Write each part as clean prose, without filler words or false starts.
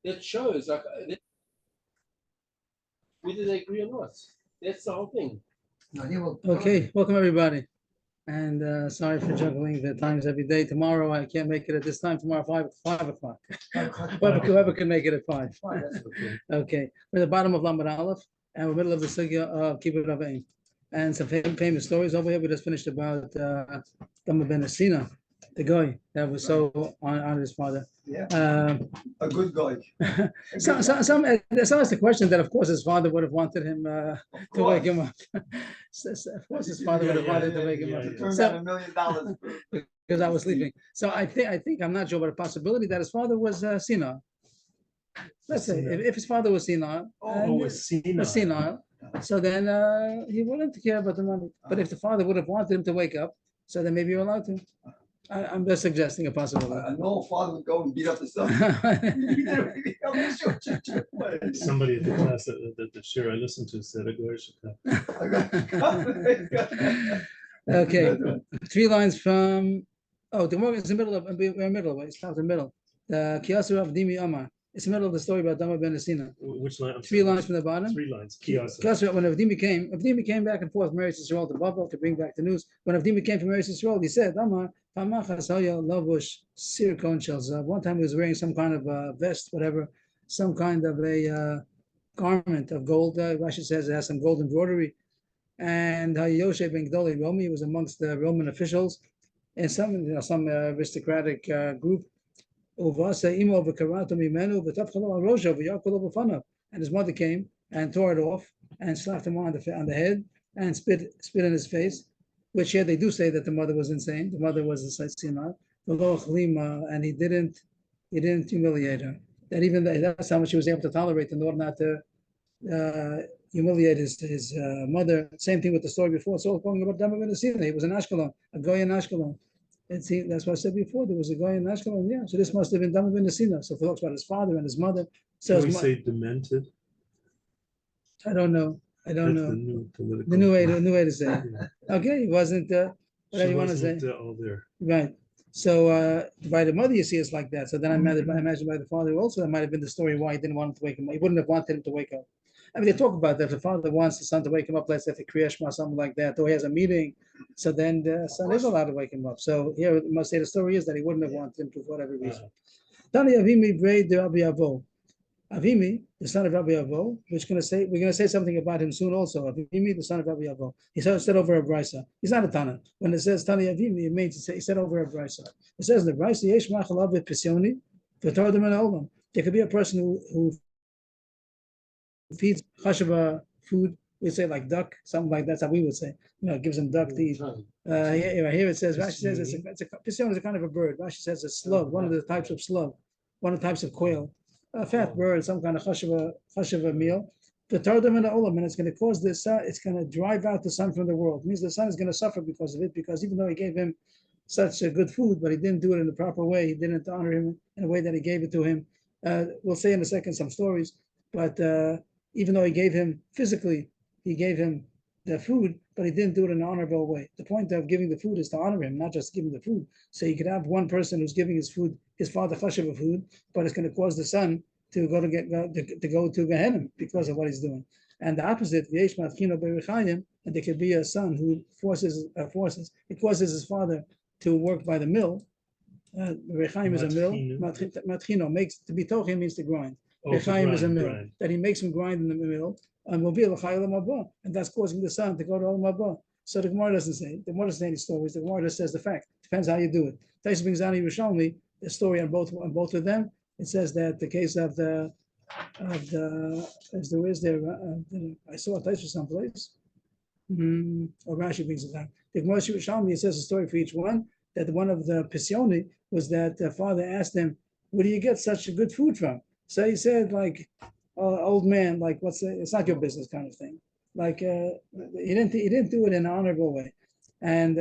that shows like whether they agree or not. That's the whole thing. Okay, welcome everybody. And sorry for juggling the times every day. Tomorrow I can't make it at this time. Tomorrow 5 o'clock. Whoever can make it at 5. Okay, we're at the bottom of Lamed Aleph, and we're middle of the sugya of Kibbutz Avim. And some famous stories over here. We just finished about Dama ben Asina, the guy that was so on his father. Yeah, a good guy. Some asked the question that of course his father would have wanted him to wake him up. Of course his father would have wanted to wake him up. Turned down $1 million because I was sleeping. So I think I'm not sure, but a possibility that his father was Sina. Let's say if his father was Sina, was senile, so then he wouldn't care about the money. But if the father would have wanted him to wake up, so then maybe you're allowed to. I'm just suggesting a possibility. I know father would go and beat up the son. Somebody at the class the share I listened to said a goy should Okay, 3 lines from. Oh, the more it's the middle of. We're in the middle. It's not the middle. The Kiyasu of Dimi Amar. It's the middle of the story about Dama ben Asina. Which line? 3 lines from the bottom. 3 lines. Kiyasu, when Avdimi came back and forth, Mary Yisrael to Babel to bring back the news. When Avdimi came from Mary Yisrael, he said, Amar, one time he was wearing some kind of a vest, whatever, some kind of a garment of gold. Rashi says it has some gold embroidery. And Yoshe ben Gdoli Romi was amongst the Roman officials and some aristocratic group. And his mother came and tore it off and slapped him on the head and spit in his face. Which here they do say that the mother was insane. The mother was a senile, and he didn't humiliate her. That's how much he was able to tolerate in order not to humiliate his mother. Same thing with the story before. So talking about Dama ben Asina, he was in Ashkelon, a guy in Ashkelon. That's what I said before. There was a guy in Ashkelon. Yeah, so this must have been Dama ben Asina. So if it talks about his father and his mother. So can we say demented? I don't know. The new way to say it. Okay, he wasn't whatever you want to say. All there. Right. So by the mother, you see, it's like that. So then I imagine by the father also, that might have been the story why he didn't want him to wake him up. He wouldn't have wanted him to wake up. I mean, they talk about that. If the father wants the son to wake him up, let's say for Kriya Shema, something like that, or he has a meeting, so then the son is allowed to wake him up. So here, it must say the story is that he wouldn't have wanted him to for whatever reason. Tani Avimi Brei de Rabbi Avo. Avimi, the son of Rabbi Avo, we're gonna say something about him soon also. Avimi, the son of Rabbi Avo. He said over a brisa. He's not a Tana. When it says Tani Avimi, it means he said over a brisa. It says in the brisa, Yesh Machalav Pisioni, V'Tordim and Olam. There could be a person who feeds chashava food. We say like duck, something like that's how we would say. Gives him duck to eat. Here it says, Rashi says Pisioni is a kind of a bird. Rashi says it's slug, one of the types of slug, one of the types of quail. A fat bird, some kind of chashava meal. The tardam and the olam, and it's going to cause the sun. It's going to drive out the sun from the world. It means the sun is going to suffer because of it. Because even though he gave him such a good food, but he didn't do it in the proper way. He didn't honor him in a way that he gave it to him. We'll say in a second some stories. But even though he gave him physically, he gave him the food, but he didn't do it in an honorable way. The point of giving the food is to honor him, not just give him the food. So you could have one person who's giving his father chashuv food, but it's going to cause the son to go to Gehenna because of what he's doing. And the opposite, and there could be a son who it causes his father to work by the mill. Rechaim is a mill. Matchino makes to be tochim means to grind. Rechaim is a mill that he makes him grind in the mill. And that's causing the son to go to Olam Haba. So the Gemara doesn't say. The Gemara doesn't say any stories. The Gemara just says the fact. Depends how you do it. Taisa brings down Yerushalmi the story on both of them. It says that the case of the as there is there. I saw a Taisa someplace. Or Rashi brings it down. The Gemara Yerushalmi says a story for each one. That one of the Pisioni was that the father asked him, "Where do you get such a good food from?" So he said, like, old man, like, it's not your business kind of thing. Like, he didn't do it in an honorable way. And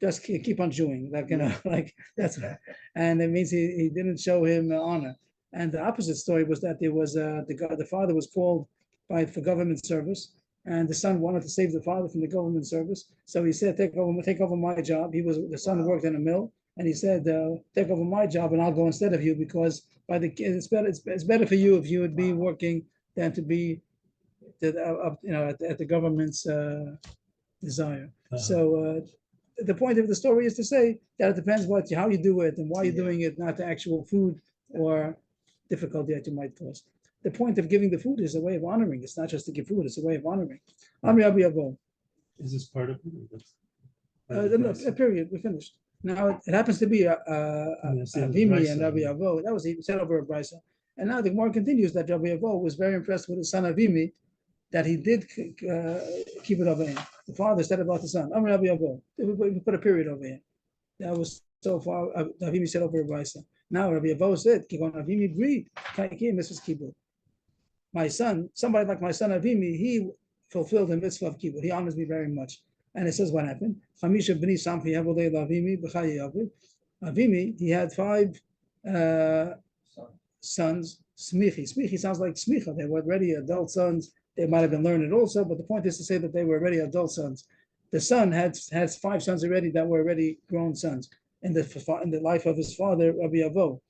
just keep on chewing, like, like that's what, and it means he didn't show him honor. And the opposite story was that there was the father was called for government service, and the son wanted to save the father from the government service. So he said, take over my job. The son worked in a mill, and he said, "Take over my job, and I'll go instead of you because it's better for you if you would be working than to be at the government's desire." So the point of the story is to say that it depends how you do it and why you're doing it, not the actual food or difficulty that you might cause. The point of giving the food is a way of honoring. It's not just to give food; it's a way of honoring. Is this part of it? No, period. We're finished. Now it happens to be Avimi and Rabbi Avo. That was said over a brisa. And now the Gemara continues that Rabbi Avo was very impressed with his son Avimi, that he did keep it over him. The father said about the son, I'm Rabbi Avo. We put a period over here. That was so far. Avimi said over a brisa. Now Rabbi Avo said, Avimi agreed. My son, somebody like my son Avimi, he fulfilled the mitzvah of kibbutz. He honors me very much. And it says what happened. Avimi, he had 5 sons. Smichi sounds like smicha. They were already adult sons. They might have been learned also, but the point is to say that they were already adult sons. The son had 5 sons already that were already grown sons in the life of his father, Rabbi Avo.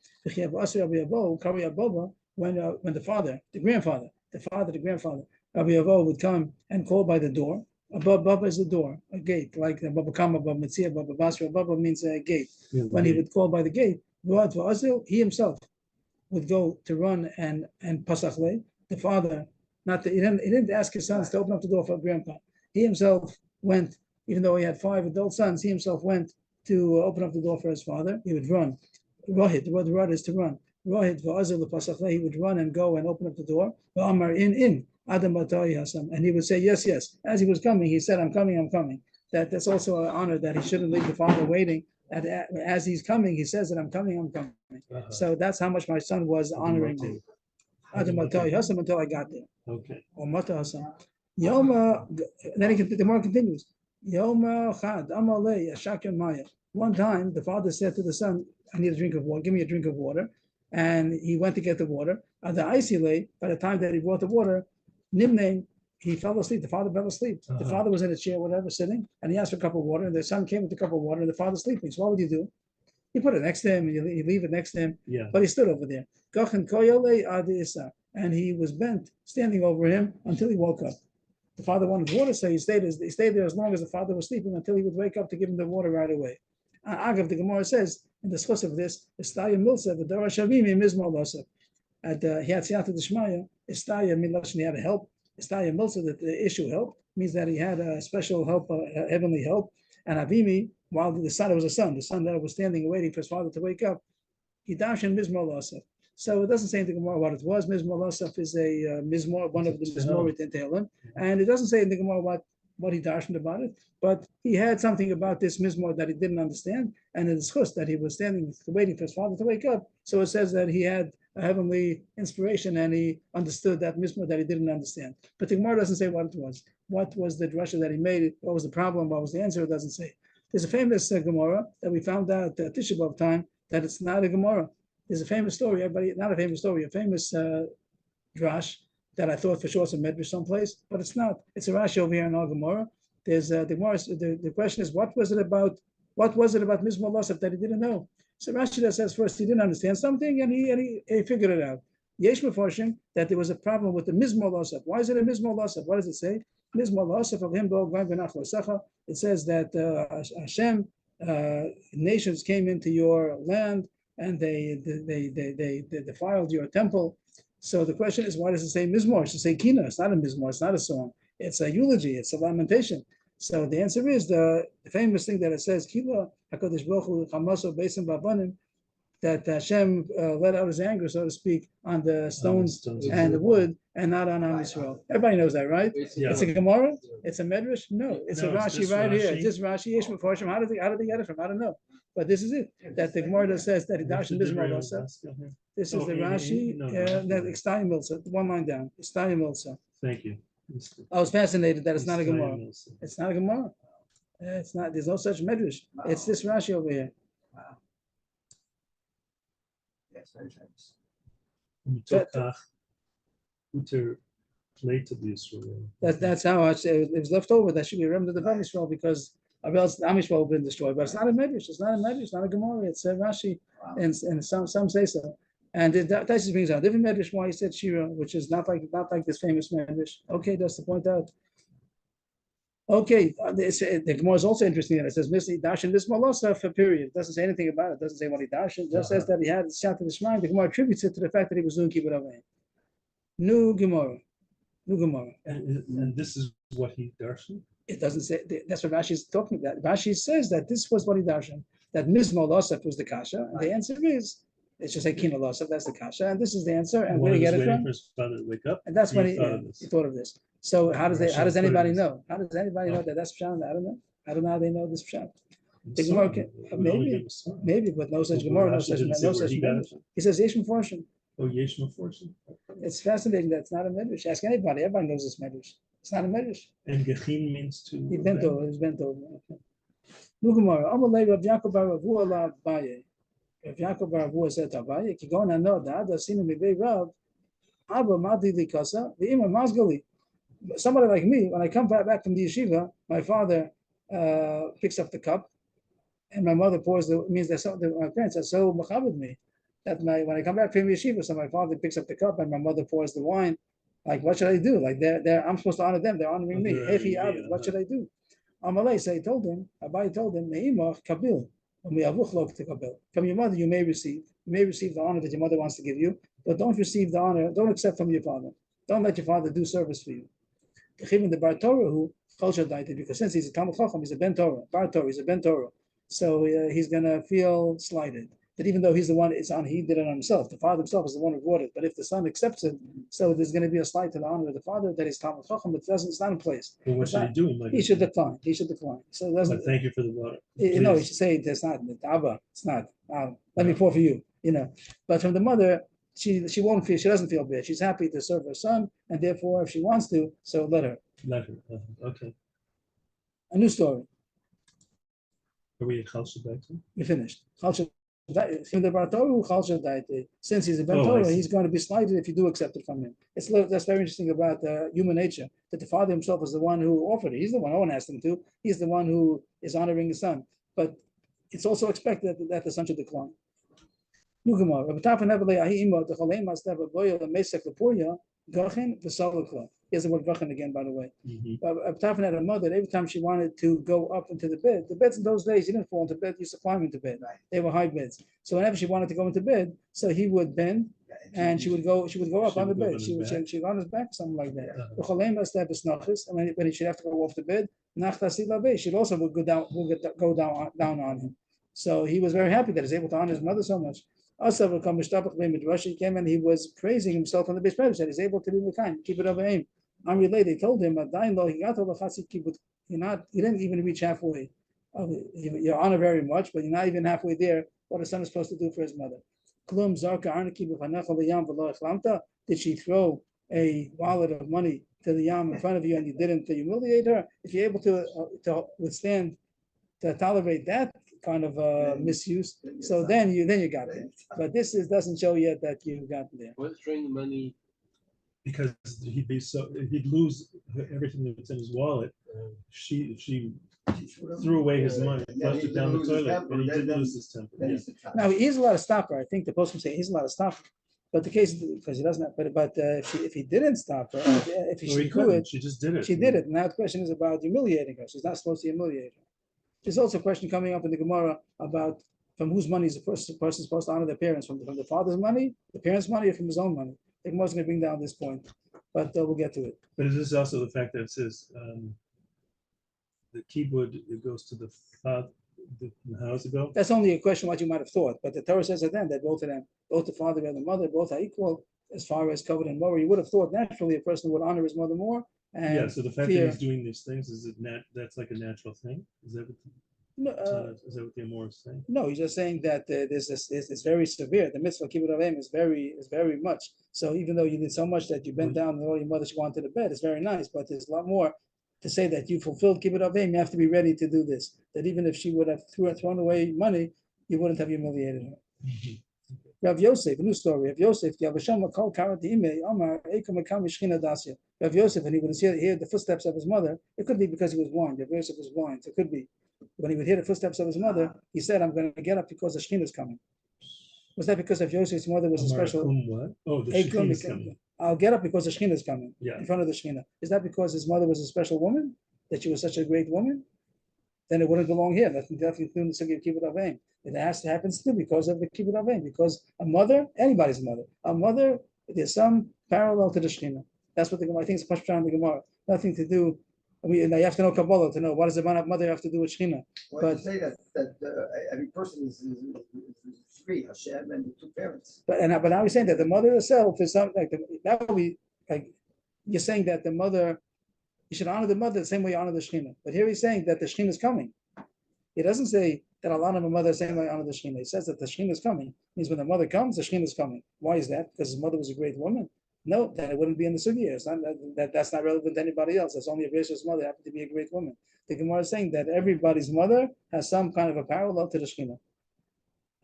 When the grandfather, Rabbi Avo would come and call by the door. Baba is the door, a gate, like Baba Kama, Baba Metzia, Baba Basra. Baba means a gate. When he would call by the gate, he himself would go to run and pasachle. The father, he didn't ask his sons to open up the door for grandpa. He himself went, even though he had 5 adult sons, he himself went to open up the door for his father. He would run. Rohit, the word rod is to run. Rohit, he would run and go and open up the door. In. And he would say, yes, yes. As he was coming, he said, I'm coming. That's also an honor that he shouldn't leave the father waiting. As he's coming, he says that I'm coming. So that's how much my son was honoring me. Until I got there. Okay. Or Mata Hassan. Then the more continues. One time, the father said to the son, I need a drink of water. Give me a drink of water. And he went to get the water. By the time that he brought the water, Nimne, he fell asleep. The father fell asleep. The father was in a chair, whatever, sitting, and he asked for a cup of water. And the son came with a cup of water, and the father's sleeping. So what would you do? You put it next to him, and you leave it next to him. Yeah. But he stood over there. And he was bent, standing over him until he woke up. The father wanted water, so he stayed there as long as the father was sleeping until he would wake up to give him the water right away. Agav, the Gemara says, in the discuss of this, Estaya Milsa, the Dara Shavimi, Mizmor Losef. He had Siyata Deshmaya, Estaya Milashni had a help. Estaya Milsa, that the issue helped, means that he had a special help, heavenly help. And Avimi, while the son was the son that was standing waiting for his father to wake up, he dashed Mizmor Losef. So it doesn't say in the Gemara what it was. Mizmor Losef is a Mizmor, one of the Mizmorit in Tehillim. And it doesn't say in the Gemara what he dashed about it, but he had something about this Mizmor that he didn't understand, and it is chus that he was standing waiting for his father to wake up. So it says that he had a heavenly inspiration and he understood that Mizmor that he didn't understand. But the Gemara doesn't say what it was. What was the drasha that he made? What was the problem? What was the answer? It doesn't say. There's a famous Gemara that we found out at Tisha B'Av time that it's not a Gemara. There's a famous story, not a famous story, a famous drash that I thought for sure it's a medrash someplace, but it's not. It's a Rashi over here in our Gemara. There's the question is, what was it about Mizmor Losef that he didn't know? So Rashi that says first he didn't understand something and he figured it out. Yesh Mefarshim that there was a problem with the Mizmor Losef. Why is it a Mizmor Losef? What does it say? Mizmor Losef of him go v'nach. It says that Hashem nations came into your land and they defiled your temple. So the question is, why does it say Mizmor? It should say Kina. It's not a Mizmor. It's not a song. It's a eulogy. It's a lamentation. So the answer is the famous thing that it says, Kila HaKadosh Baruch Hu Chamaso Beisim Babanim, that Hashem let out his anger, so to speak, on the stones and the wood, and not on Am Yisrael. Everybody knows that, right? Yeah. It's a Gemara. It's a Medrash. No, it's a It's Rashi right here. It's just Rashi. Yesh Mefarshim. How did they get it from? I don't know. But this is it. That the Gemara says that he dashed in Mizmor Losef. This is the Rashi. That Estaya Milsa. One line down. Estaya Milsa. Thank you. I was fascinated that it's not a Gemara. It's not a Gemara. It's not. There's no such medrash. It's this Rashi over here. Wow. Yes, very nice. Later the Israel. That's how it was left over. That should be remembered to the Bam Yisrael because else the Amish will have been destroyed, but it's not a Medrash. It's not a Medrash. It's not a Gemara. It's a Rashi, and some say so. And that just brings out a different Medrash why he said Shira, which is not like this famous Medrash. Okay, just to point out. Okay, the Gemara is also interesting that it says Misli Dashin this Malasa for period. It doesn't say anything about it. It doesn't say what he dashin. It just says that he had shot to the Shemaim. The Gemara attributes it to the fact that he was doing Kibbutz Avayim. New Gemara. And this is what he darshan? It doesn't say, that's what Rashi is talking about. Rashi says that this was what he darshan, that Mizmo Losef was the kasha, and the answer is, it's just like Kino Losef, that's the kasha, and this is the answer, and where do you get it from? For his father to wake up, and that's when he thought of this. So how does anybody this. know? How does anybody know that that's Pshat? I don't know. I don't know how they know this Pshat. The So, Gemara it would only give a son. maybe, but no such Well, Gemara, no Rashi such didn't say where he got it Medrash. from. He says Yesh Meforshim. Oh, Yesh Meforshim. It's fascinating that it's not a Medrash. Ask anybody, everybody knows this Medrash. It's not a Medrash. And Gechin means to. He bent over. He's bent over. Nugamara. Amalei Rav Yaakov bar Ravua la Abaye. Rav Yaakov bar Ravua said to Abaye, "Ki gon ano da sinu mibei Rav, Abba madi likasa v'ima mazgali." Somebody like me, when I come back from the yeshiva, my father picks up the cup, and my mother pours the. Means that my parents are so machabed with me that when I come back from yeshiva, so my father picks up the cup and my mother pours the wine. Like, what should I do? Like, I'm supposed to honor them. They're honoring me. What should I do? Amalei, so he told him, Abai told him, Ne'imach kabil, from your mother you may receive. You may receive the honor that your mother wants to give you, but don't receive the honor, don't accept from your father. Don't let your father do service for you. Even the Bar Torah who because since he's a Talmud Chacham, he's a Ben Torah. Bar Torah, he's a Ben Torah. So he's going to feel slighted. That even though he's the one he did it on himself. The father himself is the one who brought it. But if the son accepts it, so there's going to be a slight to the honor of the father that is Talmud Chacham, but it's not in place. But what should he do? He should decline. So it doesn't. Thank you for the water. No, he should say it's not. Abba, it's not. Let me pour for you. But from the mother, she won't feel. She doesn't feel bad. She's happy to serve her son, and therefore, if she wants to, so let her. Let her. Okay. A new story. Are we at Chal Shabbat? We finished. Since he's a Ben Oh, Torah, I see. he's going to be slighted if you do accept it from him. That's very interesting about human nature, that the father himself is the one who offered it. He's the one, no one asked him to. He's the one who is honoring his son. But it's also expected that the son should decline. Here's the word vachan again, by the way. Abtafan had a mother, every time she wanted to go up into the bed, the beds in those days, you didn't fall into bed, you used to climb into bed. They were high beds. So whenever she wanted to go into bed, so he would bend and she would go up on the bed. She would go on his back, something like that. And when she'd have to go off the bed, she'd also would go down on him. So he was very happy that he's able to honor his mother so much. He came and he was praising himself on the base that he's able to be kind, keep it over aim. Unrelated, they told him, you didn't even reach halfway. You honor very much, but you're not even halfway there. What a son is supposed to do for his mother. Did she throw a wallet of money to the yam in front of you and you didn't humiliate her? If you're able to withstand, to tolerate that kind of misuse, so then you got there. But this doesn't show yet that you got there. What's throwing the money? Because he'd lose everything that's in his wallet. She threw away his money, flushed it down the toilet, and he did lose his temper. Yeah. Now he is a lot of stopper. I think the post can say he's a lot of stopper. But the case, because he doesn't have, but if he didn't stop her, if she do it, she just did it. She did it. Now the question is about humiliating her. She's not supposed to humiliate her. There's also a question coming up in the Gemara about from whose money is the person supposed to honor their parents, from the father's money, the parents' money, or from his own money. The Gemara is going to bring down this point, but we'll get to it. But is this also the fact that it says the keyboard goes to the father? How does it go? That's only a question what you might have thought, but the Torah says at then that both of them, both the father and the mother, both are equal as far as covered and more. You would have thought naturally a person would honor his mother more. And yeah. So the fact that he's doing these things is it that's like a natural thing? Is that what the Amor is saying? No, he's just saying that it's very severe. The mitzvah kibbutz avim is very much. So even though you did so much that you bent down and all your mother should go onto the bed, it's very nice. But there's a lot more to say that you fulfilled kibbutz avim. You have to be ready to do this. That even if she would have thrown away money, you wouldn't have humiliated her. Rav Yosef, a new story. Rav Yosef, Rav Yosef, when he would hear the footsteps of his mother, it could be because he was blind. Rav Yosef was blind. It could be. when he would hear the footsteps of his mother, he said, I'm going to get up because the Shekhinah is coming. Was that because of Yosef's mother was a special? What? Oh, the Shekhinah is coming. I'll get up because the Shekhinah is coming in front of the Shekhinah. Is that because his mother was a special woman? That she was such a great woman? Then it wouldn't belong here. Nothing definitely including the Sugi of Kibbut Avim. It has to happen still because of the Kibbut Avim. Because a mother, anybody's mother, there's some parallel to the Shekhinah. That's what the Gemara, I think it's Pashtan in the Gemara. Nothing to do. You have to know Kabbalah to know what does the mother have to do with Shekhinah. Well, you say that every person is free, Hashem and the two parents. But now we're saying that the mother herself is something you're saying that the mother, you should honor the mother the same way you honor the Shekhinah. But here he's saying that the Shekhinah is coming. He doesn't say that I'll honor my mother the same way I honor the Shekhinah. He says that the Shekhinah is coming. It means when the mother comes, the Shekhinah is coming. Why is that? Because his mother was a great woman? No, then it wouldn't be in the Sugya. It's not that's not relevant to anybody else. That's only a Yosef's mother happened to be a great woman. The Gemara is saying that everybody's mother has some kind of a parallel to the Shekhinah.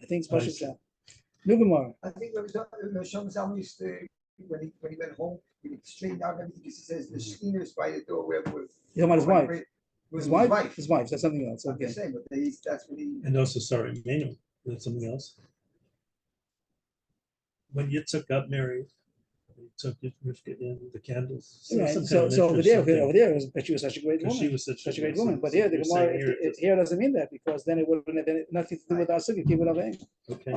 I think it's Pashut. New Gemara. I think Shlomo Zalman used to, when he went home, he straightened out everything because he says the Shekhinah is by the door where You're talking about his wife. His wife? His wife. That's something else. I'm Okay. just saying, but that's what he. And also, sorry, Menu. That's something else. When Yitzhak got married, he took Rivka in the candles. Right. So over there, but she was such a great woman. She was such a great woman. But here, the Gemara here doesn't mean that because then it wouldn't have nothing to do with our Sugi. Keep it up. Okay.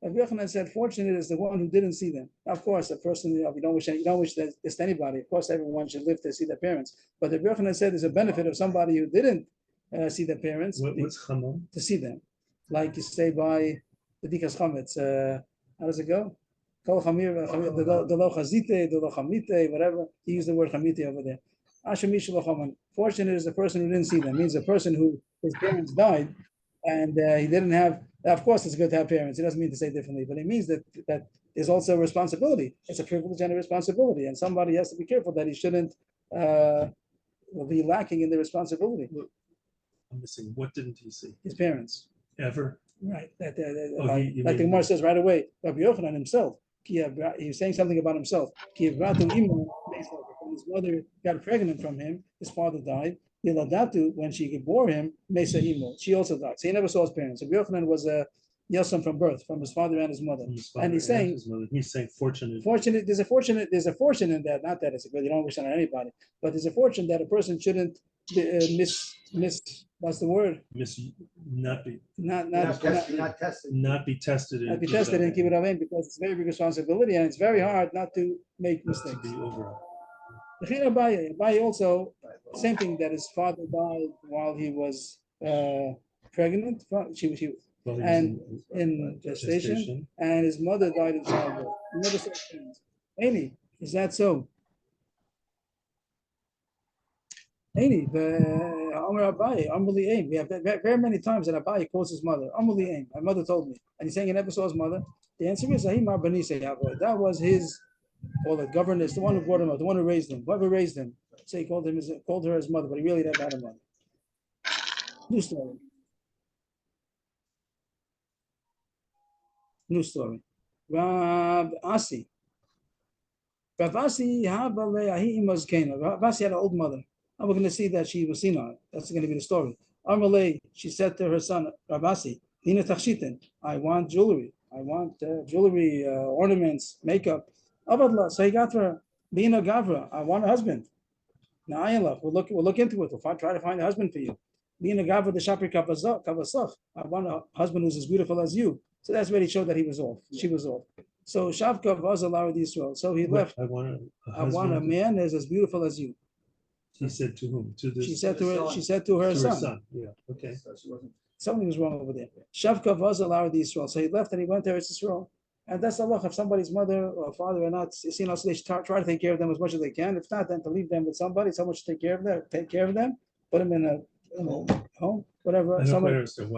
Rabbi Yochanan said, "Fortunate is the one who didn't see them." Of course, a person you don't wish this to anybody. Of course, everyone should live to see their parents. But Rabbi Yochanan said, "There's a benefit of somebody who didn't see their parents What's chamam? to see them, like you say by the dikas chametz. How does it go? Kol chamir, the lo chazite, the lo chamite, whatever. He used the word chamite over there. Fortunate is the person who didn't see them. It means a person who his parents died and he didn't have. Of course, it's good to have parents. It doesn't mean to say differently, but it means that there's also a responsibility. It's a privilege and a responsibility, and somebody has to be careful that he shouldn't be lacking in the responsibility. I'm missing. What didn't he see? His parents. Ever? Right. Like mean- the Gemara says right away, Rabbi Yochanan himself, he was saying something about himself. When his mother got pregnant from him, his father died. When she bore him, Mesa Imo, she also died. So he never saw his parents. Rabbi Yochanan was a Yosem from birth, from his father and his mother. And he's saying fortunate. Fortunate. There's a fortune in that. Not that it's a good. You don't wish it on anybody, but there's a fortune that a person shouldn't miss. What's the word? Not be tested. Not be tested and keep it away because it's a very big responsibility and it's very hard not to make mistakes. To be over. Abaye also, same thing that his father died while he was pregnant. And in gestation, and his mother died in childbirth. He never saw his parents. Amy, is that so? Amy, Amr Abaye, Amrli Aim. We have very many times that Abaye calls his mother, Amrli Aim. My mother told me. And he's saying he never saw his mother. The answer is Ahimar Banise Yavoy. That was his, the governess, the one who brought him up, the one who raised him, whoever raised him. So he called her his mother, but he really never had a mother. New story. New story. Rav Asi. Rav Asi had an old mother. And we're going to see that she was senile. That's going to be the story. Amalei, she said to her son, Rav Asi, Dina Tachshitin, I want jewelry. I want jewelry, ornaments, makeup. Abadla, so he got her, Bina Gavra, I want a husband. Now, we'll look into it. We'll try to find a husband for you. Bina Gavra, the Shapri Kavasaf, I want a husband who's as beautiful as you. So that's really showed that he was off. She was off. So Shavka was allowed Israel. So he left. I want a man that's as beautiful as you. He said to whom? She said to her son. Yeah. Okay. Something was wrong over there. Shavka was allowed Israel. So he left and he went to Israel. And that's Allah. If somebody's mother or father are not, so they should try to take care of them as much as they can. If not, then to leave them with somebody. Someone should take care of them. Put them in a home, whatever. I don't quite understand.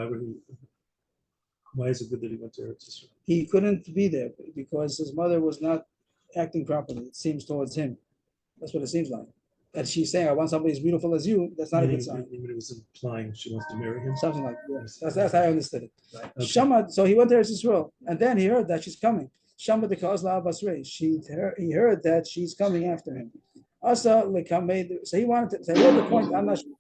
Why is it good that he went to Israel? He couldn't be there because his mother was not acting properly, it seems, towards him. That's what it seems like. That she's saying, I want somebody as beautiful as you, that's not a good sign. It was implying she wants to marry him. Something like that. That's how I understood it. Right. Okay. Shama, so he went to Israel, and then he heard that she's coming. Shama the Kazla Basrei. He heard that she's coming after him. So he wanted to say, the point, I'm not sure.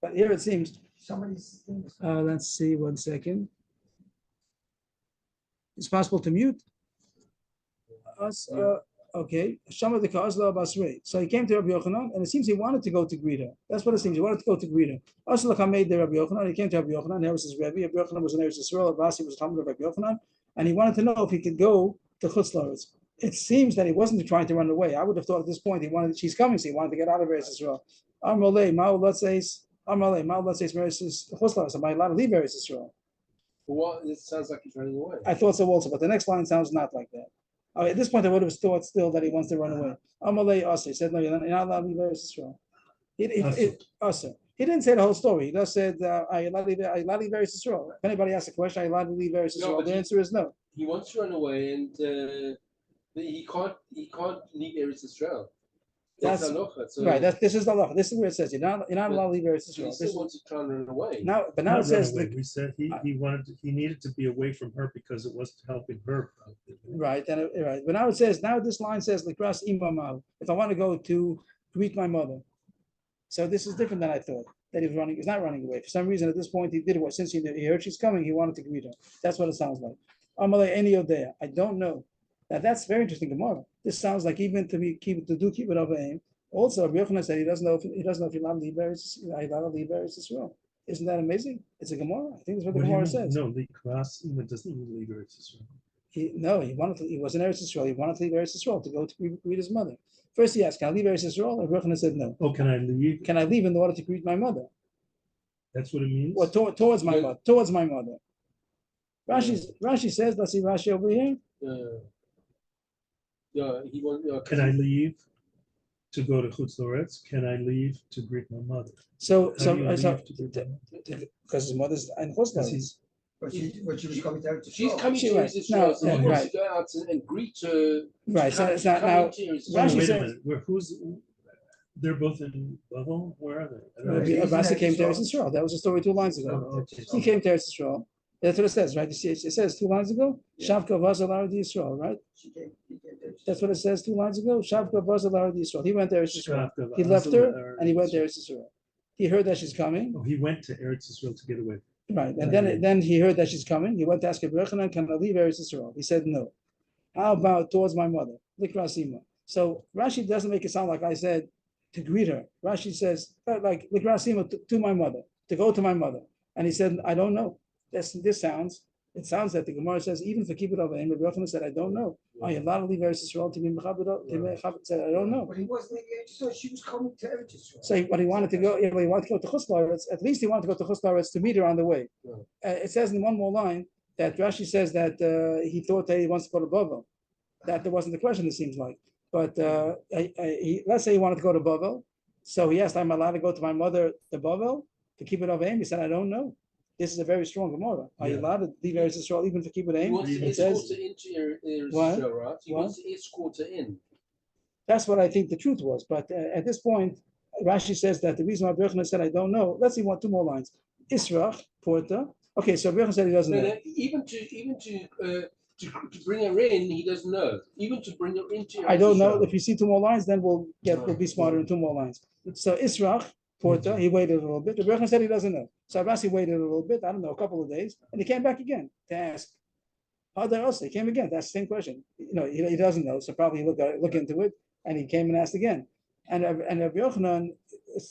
But here it seems, Some of these things. let's see, 1 second. It's possible to mute us. Okay. Shama the Kazla Basri. So he came to Rabbi Yochanan, and it seems he wanted to go to greet her. That's what it seems. He wanted to go to greet her. Asla made the Rabbi Yochanan. He came to Rabbi Yochanan. There was his Rebbe. Rabbi Yochanan was in Eretz Yisrael. Abasi was Talmud of Rabbi Yochanan, and he wanted to know if he could go to Chutz La'aretz. It seems that he wasn't trying to run away. I would have thought at this point she's coming, so he wanted to get out of Eretz Yisrael. Amrolei Ma'u Latzeis. Amrolei Ma'u Latzeis Meretz Chutz La'aretz. Am I allowed to leave Eretz Yisrael? What? It sounds like he's running away. I thought so also, but the next line sounds not like that. At this point, I would have thought still that he wants to run away. Amalei Asa. He said, no, you're not allowed to leave Eretz Yisrael. He didn't say the whole story. He just said, are you allowed to leave Eretz Yisraal? If anybody asks a question, are you allowed to leave Eretz Yisraal? The answer is no. He wants to run away, and he can't leave Eretz Yisrael. That's halacha. So right. This is the halacha. This is where it says you're not allowed to leave Eretz Yisrael. He still wants to try and run away. Now it Not says run away. We said he needed to be away from her because it wasn't helping her. right. Right. But now it says this line says likras imamav. If I want to go to greet my mother, so this is different than I thought. That he was running. He's not running away. For some reason, at this point, he did it. Since he heard she's coming, he wanted to greet her. That's what it sounds like. Amalei any odea. I don't know. Now that's very interesting Gemara. This sounds like even to keep it over aim. Also, Rabbi Yochanan said he doesn't know if you're allowed to leave Eretz Yisrael. Isn't that amazing? It's a Gemara. I think that's what the Gemara says. No, the class even doesn't even leave Eretz Yisrael. He was in Eretz Yisrael. He wanted to leave Eretz Yisrael to go to greet his mother. First he asked, can I leave Eretz Yisrael? And Rabbi Yochanan said no. Oh, can I leave? Can I leave in order to greet my mother? That's what it means? Or towards my mother. Towards my mother. Rashi says, let's see Rashi over here. Can I leave to go to Chutz La'aretz? Can I leave to greet my mother? Because his mother's in Chutz La'aretz. But she was coming down to She's show. coming to Right. Israel, so he No, wants right. to go out and greet her. Right. So it's not now. Rashi Wait a says- minute. They're both in Bavel? Where are they? I don't know. Abasi came to Eretz Yisrael. That was a story 2 lines ago. Oh, okay. He came to Eretz Yisrael. That's what it says, right? You see, it says 2 lines ago. Shavka Vazalar Yisrael, right? He came there. That's what it says 2 lines ago. Shavka Vazalar Yisrael. He went to Eretz Yisrael. Shavka He left her Vazalar and he went to Yisrael. Eretz Yisrael. He heard that she's coming, Oh, he went to Eretz Yisrael to get away. right? And then he heard that she's coming. He went to ask Rabbi Yochanan, can I leave Eretz Yisrael? He said no. How about towards my mother? Likrasima. So Rashi doesn't make it sound like I said to greet her. Rashi says like Likrasima to my mother, to go to my mother. And he said, I don't know. It sounds that the Gemara says, even for keep it over him, Rabbi Yochanan said, I don't know. Are you allowed to leave Eretz Yisrael to be Mechabed? Said, I don't know. But he wasn't engaged, so she was coming to Eretz Yisrael. So but he wanted to go, he wanted to go to Chutz La'aretz. At least he wanted to go to Chutz La'aretz to meet her on the way. It says in one more line that Rashi says that he thought that he wants to go to Bavel. That wasn't the question, it seems like. But let's say he wanted to go to Bavel. So he asked, I'm allowed to go to my mother to Bavel to keep it over him? He said, I don't know. This is a very strong Gemara. Are you allowed to leave Eretz Yisrael even to keep it He aim? wants to It escort says her into Eretz What? Yisrael, right? He What? wants to escort her in. that's what I think the truth was. But at this point, Rashi says that the reason why Rabbi Yochanan said I don't know. Let's see 2 more lines. Israch Porta. Okay, so Rabbi Yochanan said he doesn't know. Even to bring her in, he doesn't know. Even to bring her into Eretz I don't know. Yisrael. If you see 2 more lines, then we'll be smarter in 2 more lines. So Israch Porta, he waited a little bit. Rabbi Yochanan said he doesn't know. So Rashi waited a little bit. I don't know, a couple of days, and he came back again to ask. How there else? He came again. That's the same question. He doesn't know, so probably look into it. And he came and asked again. And Rabbi Yochanan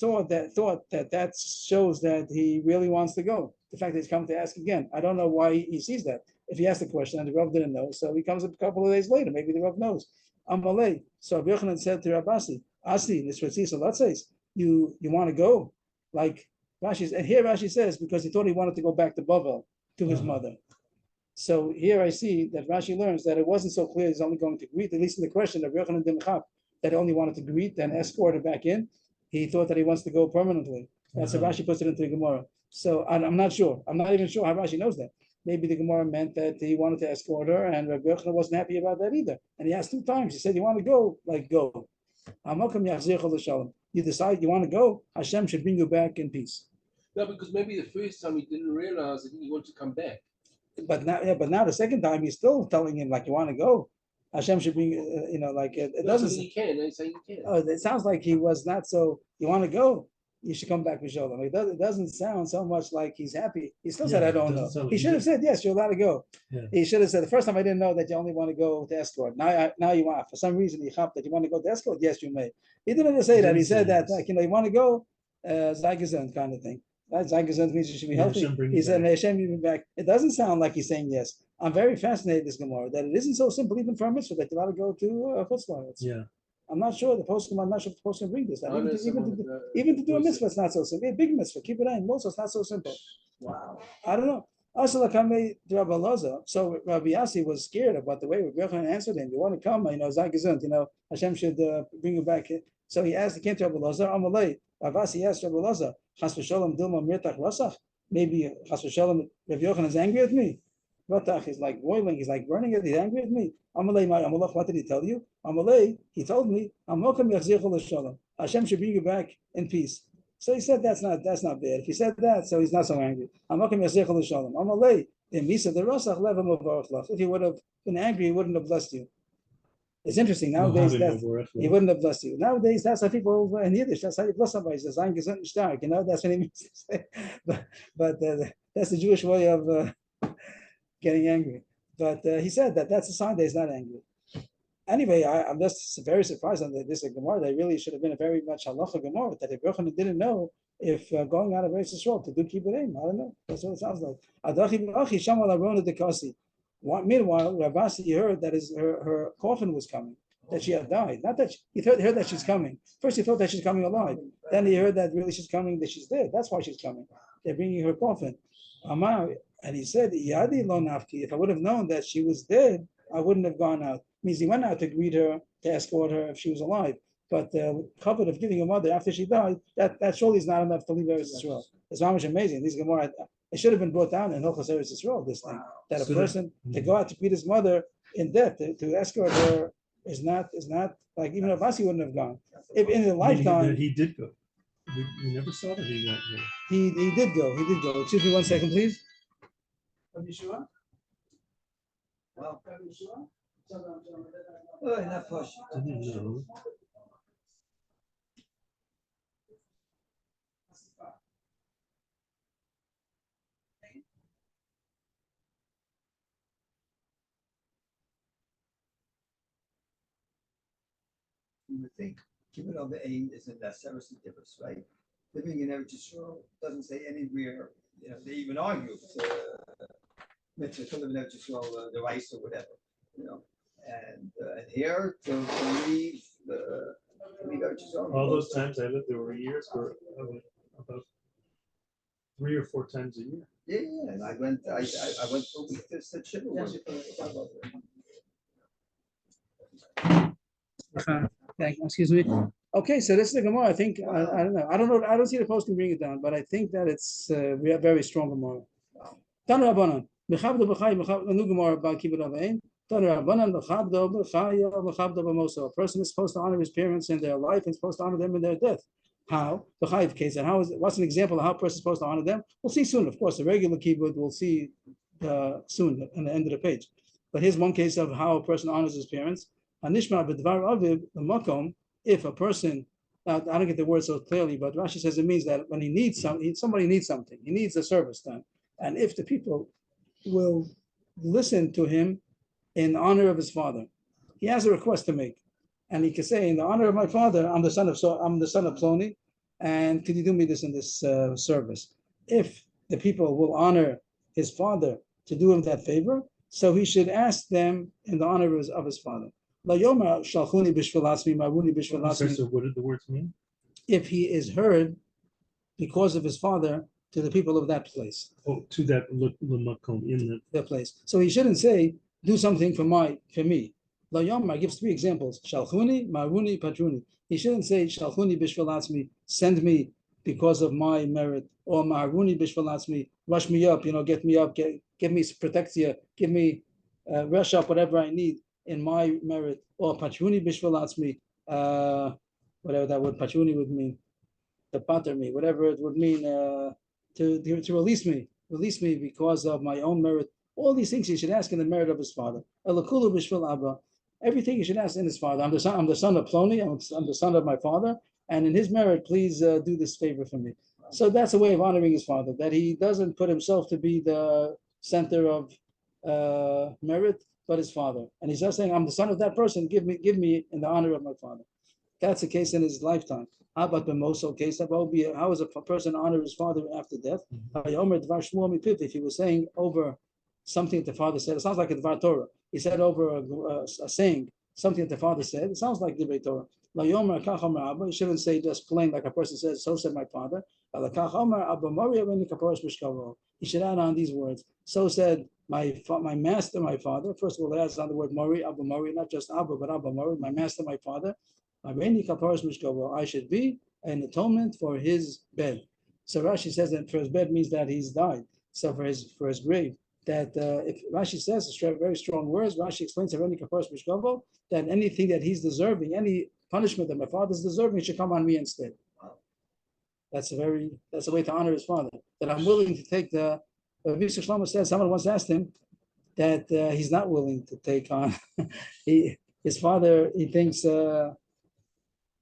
thought that shows that he really wants to go. The fact that he's come to ask again. I don't know why he sees that. If he asked the question and the Rav didn't know, so he comes a couple of days later. Maybe the Rav knows. Amalei. So Rabbi Yochanan said to Rabasi, Asi, so let's say you want to go, like Rashi, and here Rashi says because he thought he wanted to go back to Bavel to his mother. So here I see that Rashi learns that it wasn't so clear he's only going to greet, at least in the question of Yochanan didn't chap, that he only wanted to greet and escort her back in. He thought that he wants to go permanently. That's how Rashi puts it into the Gemara. So I'm not sure. I'm not even sure how Rashi knows that. Maybe the Gemara meant that he wanted to escort her, and Rabbi Yochanan wasn't happy about that either. And he asked 2 times. He said, "You want to go? Like go. You decide you want to go. Hashem should bring you back in peace." No, because maybe the first time he didn't realize that he wanted to come back. But now the second time he's still telling him like you want to go. Hashem should bring it No, doesn't. he can. They say he can. It sounds like he was not so. You want to go? you should come back with Shalom. It doesn't sound so much like he's happy. He still said, Yeah, I it don't know. doesn't sound like He he should have did. said, yes, you're allowed to go. Yeah. He should have said, the first time I didn't know that you only want to go to escort. Now you want, for some reason, you have that you want to go to escort. Yes, you may. He didn't say He that. didn't He said say that, yes. like, you want to go, Zygazant kind of thing. Right? Zygazant means you should be May healthy. Hashem bring He you said, back. May Hashem bring you back. It doesn't sound like he's saying yes. I'm very fascinated this Gemara, that it isn't so simple even for a mitzvah that you're allowed to go to Chutzlar. Yeah. I'm not sure the poskim. I'm not sure if the poskim bring this. I know someone, Even to do a who mitzvah, it's not so simple. A big mitzvah, keep it in. Also, it's not so simple. Wow. I don't know. Also, like Rabbi Loza. So Rabbi Yassi was scared about the way Rabbi Yochanan answered him. You want to come? Zaygezunt. Hashem should bring you back. So he asked. He came to Rabbi Loza. Amalei. Rabbi Yassi asked Rabbi Loza. Chas v'sholom dilma mirtach rasach. Maybe Chas v'sholom Rabbi Yochanan is angry with me. Ratach is like boiling. He's like burning it. He's angry with me. Amalei, my Amalach. What did he tell you? Amalei. He told me. Amokam yachzichu l'sholom. Hashem should bring you back in peace. So he said that's not bad. If he said that, so he's not so angry. If he would have been angry, he wouldn't have blessed you. It's interesting. Nowadays, he wouldn't have blessed you. Nowadays, that's how people in Yiddish, that's how you bless somebody. He says, that's what he means to say. But that's the Jewish way of getting angry. But he said that's a sign that he's not angry. Anyway, I'm just very surprised on this Gemara. That really should have been a very much halacha Gemara. That if Yochanan didn't know if going out of Eretz Yisrael to do Kibburim, I don't know. That's what it sounds like. Meanwhile, Rabasi heard that her coffin was coming, that she had died. Not that he heard that she's coming. First, he thought that she's coming alive. Then he heard that really she's coming, that she's dead. That's why she's coming. They're bringing her coffin. And he said, Yadi lo nafki. If I would have known that she was dead, I wouldn't have gone out. Means he went out to greet her, to escort her if she was alive. But the covet of giving her mother after she died, that surely is not enough to leave Eretz Yisrael. It's not much amazing. These Gemara, it should have been brought down in Hilchos Eretz Yisrael, this thing. That a person to go out to greet his mother in death, to escort her, is not like, even if Asi wouldn't have gone. If in a lifetime. He did go. We never saw that he went. He did go. Excuse me 1 second, please. Are you sure? Wow. Are you sure? Oh, enough push. Didn't know. You would think Kibbutz of the Ain isn't that seriously different, right? Living in Eretz Yisrael doesn't say anywhere, they even argue if it's mitzvah to live in Eretz Yisrael, the rice or whatever, and here to leave Eretz Yisrael. All those times I lived, there were years where about 3 or 4 times a year. Yeah, and I went for a week to Shibboleth. Excuse me. Okay, so this is the Gemara. I think I don't know. I don't see the post can bring it down, but I think that it's we have very strong Gemara. Tanu Rabbanan, mechabdo b'chai, a new Gemara about kibbutz avain. Tanu Rabbanan, mechabdo b'chaya, mechabdo b'moso. A person is supposed to honor his parents in their life and supposed to honor them in their death. How? B'chai case, and what's an example of how a person is supposed to honor them? We'll see soon. Of course, the regular kibbutz we'll see soon at the end of the page. But here's one case of how a person honors his parents. Anishma b'dvar aviv l'makom. If a person, I don't get the word so clearly, but Rashi says it means that when he needs somebody needs something, he needs a service done, and if the people will listen to him in honor of his father, he has a request to make, and he can say, in the honor of my father, I'm the son of Ploni, and could you do me this in this service? If the people will honor his father to do him that favor, so he should ask them in the honor of his father. So what did the words mean? If he is heard because of his father to the people of that place. Oh, to that lemakom in that place. So he shouldn't say, do something for me. La Yomar gives 3 examples. Shalchuni, Maruni, Patruni. He shouldn't say, Shalchuni bishvalatzmi, send me because of my merit, or Maruni bishvalatzmi, rush me up, get me up, give me protection, give me rush up whatever I need in my merit, or Patruni bishvalatzmi, whatever that word Patruni would mean, to pater me, whatever it would mean, to release me because of my own merit. All these things he should ask in the merit of his father. Elakulu b'shvil Abba. Everything he should ask in his father. I'm the son of Ploni. I'm the son of my father. and in his merit, please do this favor for me. So that's a way of honoring his father, that he doesn't put himself to be the center of merit, but his father. And he's just saying, I'm the son of that person, give me in the honor of my father. That's the case in his lifetime. How about the Mosul case? How is a person honor his father after death? If he was saying over something that the father said, it sounds like a Dvar Torah. He said over a saying, something that the father said, it sounds like Divrei Torah. You shouldn't say just plain like a person says, so said my father. He should add on these words. So said my master, my father. First of all, it adds on the word Mori, Abba Mori, not just Abba, but Abba Mori, my master, my father. I should be an atonement for his bed. So Rashi says that for his bed means that he's died. So for his grave, that if Rashi says very strong words, Rashi explains that anything that he's deserving, any punishment that my father's deserving, should come on me instead. That's a way to honor his father. That I'm willing to take the. Mr. Shlomo says someone once asked him that he's not willing to take on his father. He thinks.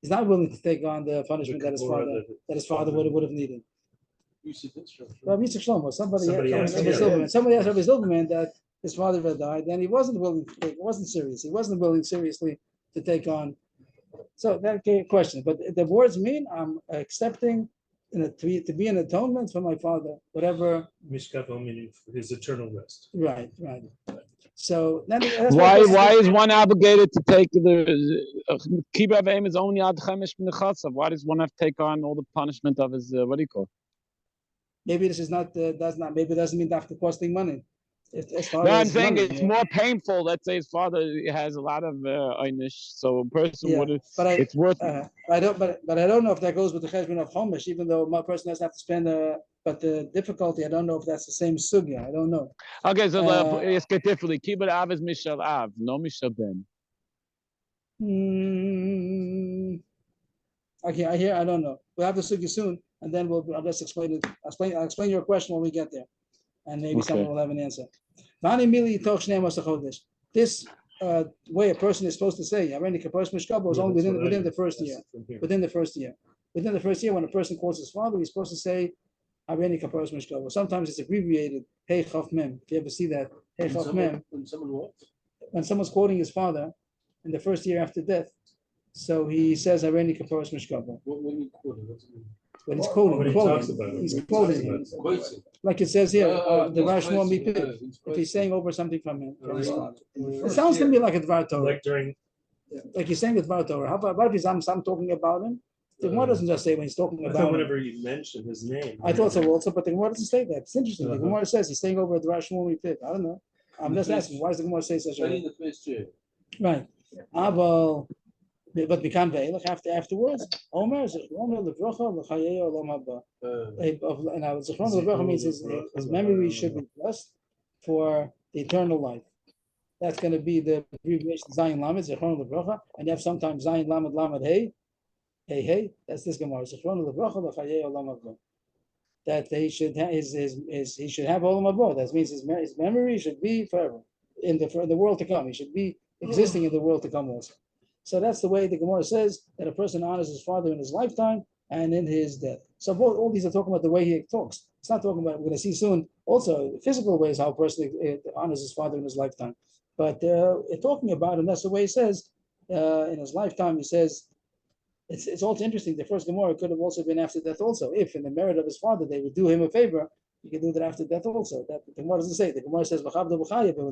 He's not willing to take on the punishment that his father would have needed. Rabbi Shlomo, somebody asked Rabbi Silverman that his father had died, and he wasn't willing to take. It wasn't serious. He wasn't willing seriously to take on. So that question, but the words mean I'm accepting to be an atonement for my father, whatever. Mishkato meaning his eternal rest. Right. So that's why is one obligated to take the Kibbutz Avrohom is only ad chemish min chatzav? Why does one have to take on all the punishment of his what do you call? Maybe this is not maybe it doesn't mean after costing money. I'm saying money, it's more painful. Let's say his father has a lot of einish, so a person would. It's worth. I don't know if that goes with the cheshbon of Homish, even though my person doesn't have to spend. But the difficulty, I don't know if that's the same sugya. I don't know. Okay, so it's differently. Kibbutz Av is mishal Av, no mishal Ben. Okay, I don't know. We'll have the sugya soon, and then I'll just explain it. I'll explain your question when we get there, and maybe someone will have an answer. This way a person is supposed to say, is only within the first year. Within the first year, when a person calls his father, he's supposed to say, sometimes it's abbreviated, Hey Chaf Mem. If you ever see that, Hey Chaf Mem. When someone's quoting his father in the first year after death, so he says, When you quote him, when he's quoting. Like it says here, the Rashmo Mipid. If he's saying over something from his father, it sounds to me like a Dvar Torah. Like he's saying a Dvar Torah. How about if I'm talking about him? The Gemara doesn't just say when he's talking about him. Whenever you mention his name. I thought so also, but the Gemara doesn't say that. It's interesting. The Gemara says he's saying over the Rashmo Mipid. I don't know. I'm just asking, why does the Gemara say such a thing? Right. But we can't veil afterwards. Omer Zichrono Levrocha L'Chayei Olam Haba. Now Zichrono Levrocha means his memory should be blessed for the eternal life. That's going to be the abbreviation Zayin Lamed Zichrono Levrocha, and you have sometimes Zayin Lamed Lamed Hey. That's this Gemara. Zichrono Levrocha L'Chayei Olam Haba. That he should have he should have Olam Haba. That means his memory should be forever in the world to come. He should be existing in the world to come also. So that's the way the Gemara says that a person honors his father in his lifetime and in his death. So all these are talking about the way he talks. It's not talking about, we're going to see soon, also physical ways how a person honors his father in his lifetime. But talking about, and that's the way he says, in his lifetime, he says, it's also interesting. The first Gemara could have also been after death also. If in the merit of his father, they would do him a favor, he could do that after death also. That the Gemara doesn't say. The Gemara says, but when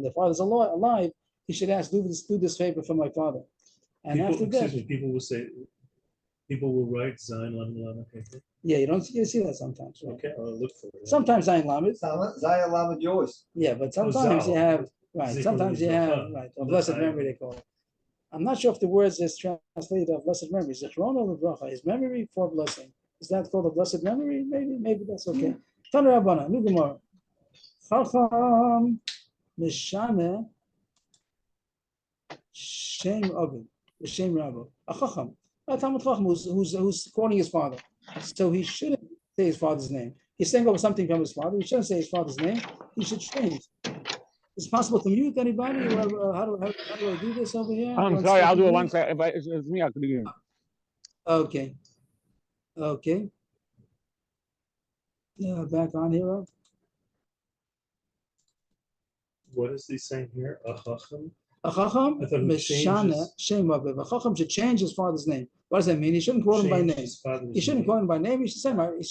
the father's alive, he should ask, do this favor for my father. And after that, people will write Zayin Lamed Lamed. Yeah, you see that sometimes. Right? Okay, I'll look for it. Sometimes Zayin Lamed. Zayin Lamed yours. Yeah, but sometimes you have Sometimes you have a blessed memory they call it. I'm not sure if the words is translated of blessed memory. Zichrono Levrocha, his memory for blessing. Is that called a blessed memory? Maybe that's okay. Tana Rabbana, new Gemara. Chacham Mishane Shem Abin. The Shem Rabbi, a Chacham, a Talmud Chacham who's quoting his father. So he shouldn't say his father's name. He's saying over something from his father. He shouldn't say his father's name. He should change. Is it possible to mute anybody? How do I do this over here? I'm sorry, I'll do it one second. It's me. I could do it. Okay. Okay. Back on here. Rob. What is he saying here? A chacham? A chacham I thought he mishana changes- shem aviv. A chacham should change his father's name. What does that mean? He shouldn't quote him by Change name. his father's He shouldn't name. quote him by name. He should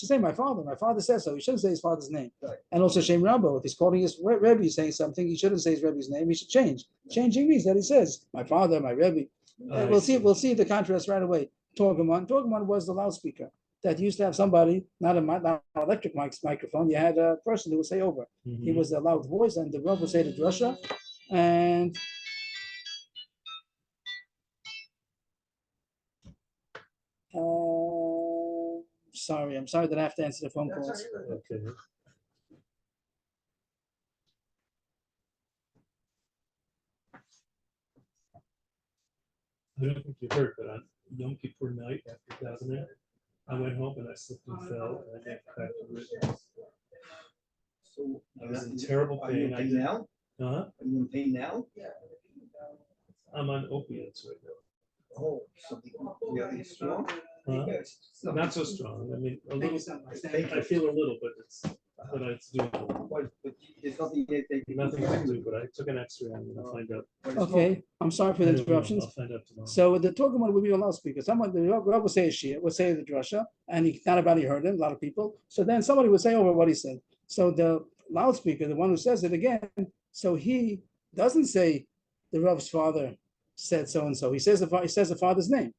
say my father. My father says so. He shouldn't say his father's name. Right. And also Shem Rabbo. If he's quoting his Rebbe saying something, he shouldn't say his Rebbe's name. He should change. Changing means that he says my father, my Rebbe. I We'll see. see the contrast right away. Torgamon. Torgamon was the loudspeaker that used to have somebody, not an electric microphone. You had a person who would say over. He Mhm. was a loud voice, and the Rav would say the drasha. And I'm sorry that I have to answer the phone That's calls. all right. Okay. I don't think you heard, but on Yom Kippur night after davening, I went home and I slipped and fell and I got cracked the ribs. So I was in are you- terrible Are you in pain. I pain did- now? Huh? Are you in pain now? I'm on opiates right now. Oh, something really strong? Huh? Yes. Not so strong. I mean, a Thank you little. so much. I feel a little, but it's doing But there's nothing that they can. nothing to do. But I took an X-ray. I'm gonna find out. Okay, I'm sorry for the I don't know. interruptions. I'll find out tomorrow. So the Torgamon would be a loudspeaker. Someone, the Rav would say a shir, would say the drasha, and not everybody heard him, a lot of people. So then somebody would say over what he said. So the loudspeaker, the one who says it again, so he doesn't say the Rav's father said so and so. He says the father's name.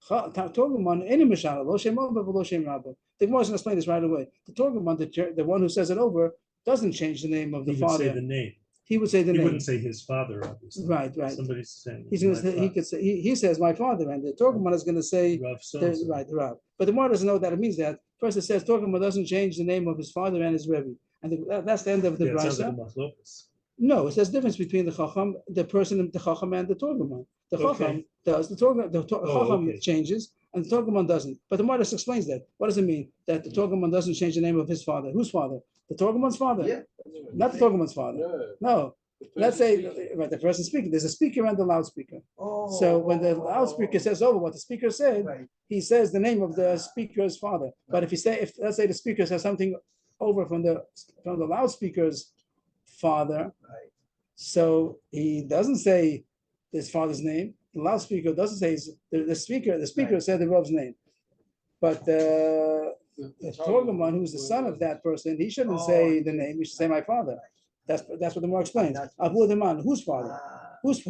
Torgamon, any mishana, lo shem Rabba, lo shem Rabba. The Gemara is going to explain this right away. The Torgamon, the one who says it over, doesn't change the name of the He would say father. the name. He would say the He name. wouldn't say his father, obviously. Right. Somebody's saying. He's going my to say, he father. could say he says my father, and the Torgamon is going to say Rav so-and-so. the Rav. But the Gemara doesn't know that it means that. First, it says Torgamon doesn't change the name of his father and his Rebbe, and that's the end of the Yeah, it sounds like a brisa. machlokas. No, it says difference between the Chacham, the person, the Chacham, and the Torgamon. The Okay. Chacham does the Torgamon. The Chacham okay. changes, and the Torgamon doesn't. But the Gemara just explains that. What does it mean that the Torgamon doesn't change the name of his father? Whose father? The Torgamon's father. Yeah. Not the Torgamon's father. No. No. the Let's person say speaking. right, the person speaking. There's a speaker and the loudspeaker. Oh. So when the loudspeaker says over what the speaker said, Right. he says the name of the speaker's father. But if let's say the speaker says something over from the loudspeaker's father, Right. so he doesn't say his father's name. The loudspeaker doesn't say the speaker. The speaker Right. said the Rav's name, but the The Torgamon, who's the son of that person, he shouldn't say the name. He should say my father. That's what the Gemara explains. Avu the man, whose father? Ah, Whose